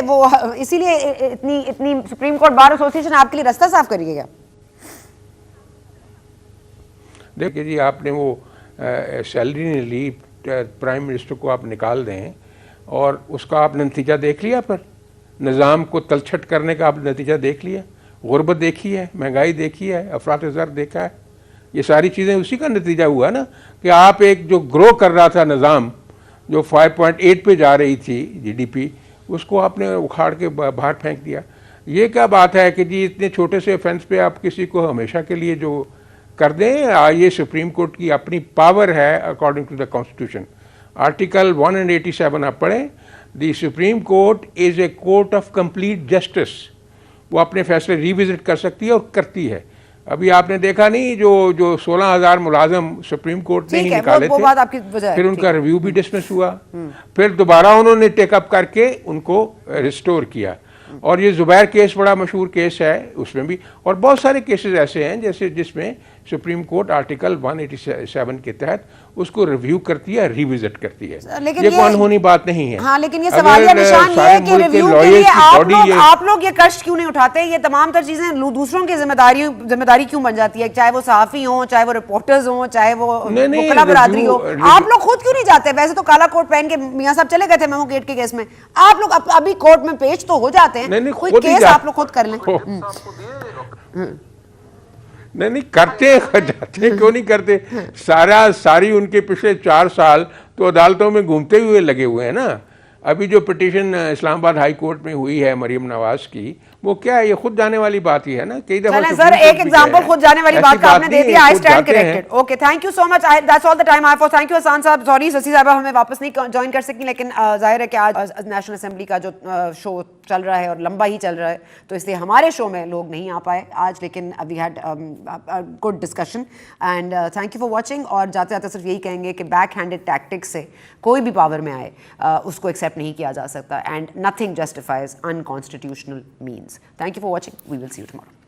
इतनी सुप्रीम कोर्ट बार एसोसिएशन आपके लिए रास्ता साफ करिएगा? देखिए जी, आपने वो सैलरी नहीं ली, प्राइम मिनिस्टर को आप निकाल दें और उसका आपने नतीजा देख लिया, पर निज़ाम को तलछट करने का आपने नतीजा देख लिया, गुर्बत देखी है, महंगाई देखी है, अफरात-ए-ज़र देखा है। ये सारी चीज़ें उसी का नतीजा हुआ ना कि आप एक जो ग्रो कर रहा था निज़ाम, जो 5.8 पे जा रही थी जीडीपी, उसको आपने उखाड़ के बाहर फेंक दिया। ये क्या बात है कि जी इतने छोटे से ऑफेंस पे आप किसी को हमेशा के लिए जो कर दें? ये सुप्रीम कोर्ट की अपनी पावर है according to the constitution. Article 187 आप पढ़ें, the Supreme Court is a court of complete justice. वो अपने फैसले रिविजिट कर सकती है और करती है। अभी आपने देखा नहीं, जो 16,000 मुलाजम सुप्रीम कोर्ट ने ही निकाले थे, फिर उनका रिव्यू भी डिसमिस हुआ, फिर दोबारा उन्होंने टेकअप करके उनको रिस्टोर किया। और ये जुबैर केस बड़ा मशहूर केस है, उसमें भी, और बहुत सारे केसेस ऐसे हैं जैसे जिसमें सुप्रीम कोर्ट आर्टिकल 187 के तहत उसको रिव्यू करती है, रिविजिट करती है। लेकिन ये कोई अनहोनी बात नहीं है। हाँ, लेकिन ये सवालिया निशान ये है कि रिव्यू के लिए आप लोग ये कष्ट क्यों नहीं उठाते? ये तमाम तर चीजें दूसरों की जिम्मेदारी क्यों बन जाती है? चाहे वो सहाफी हो, चाहे वो रिपोर्टर्स हो, चाहे वो वकला बरादरी हो, आप लोग खुद क्यों नहीं जाते? वैसे तो काला कोट पहन के मियां साहब चले गए थे मेमो गेट के केस में, आप लोग अभी कोर्ट में पेश तो हो जाते हैं, कोई केस आप लोग खुद कर लें। नहीं करते, जाते क्यों नहीं करते? सारी उनके पिछले 4 साल तो अदालतों में घूमते हुए लगे हुए हैं ना। अभी जो पिटीशन इस्लामाबाद हाई कोर्ट में हुई है मरियम नवाज की, वो क्या है? ये खुद जाने वाली बात ही है ना। कई दफा सर एक एग्जांपल खुद जाने वाली बात का आपने दे दिया। I stand corrected. Okay, thank you so much. That's all the time I for. Thank you Hasan साहब। सॉरी शशि साहब हमें वापस नहीं ज्वाइन कर सकी, लेकिन जाहिर है कि आज नेशनल असेंबली का जो शो चल रहा है और लंबा ही चल रहा है, तो इसलिए हमारे शो में लोग नहीं आ पाए आज, लेकिन we had good discussion and thank you for watching. और जाते जाते सिर्फ यही कहेंगे कि बैक हैंडेड टैक्टिक्स से कोई भी पावर में आए उसको एक्सेप्ट नहीं किया जा सकता, and nothing justifies unconstitutional means. Thank you for watching. We will see you tomorrow.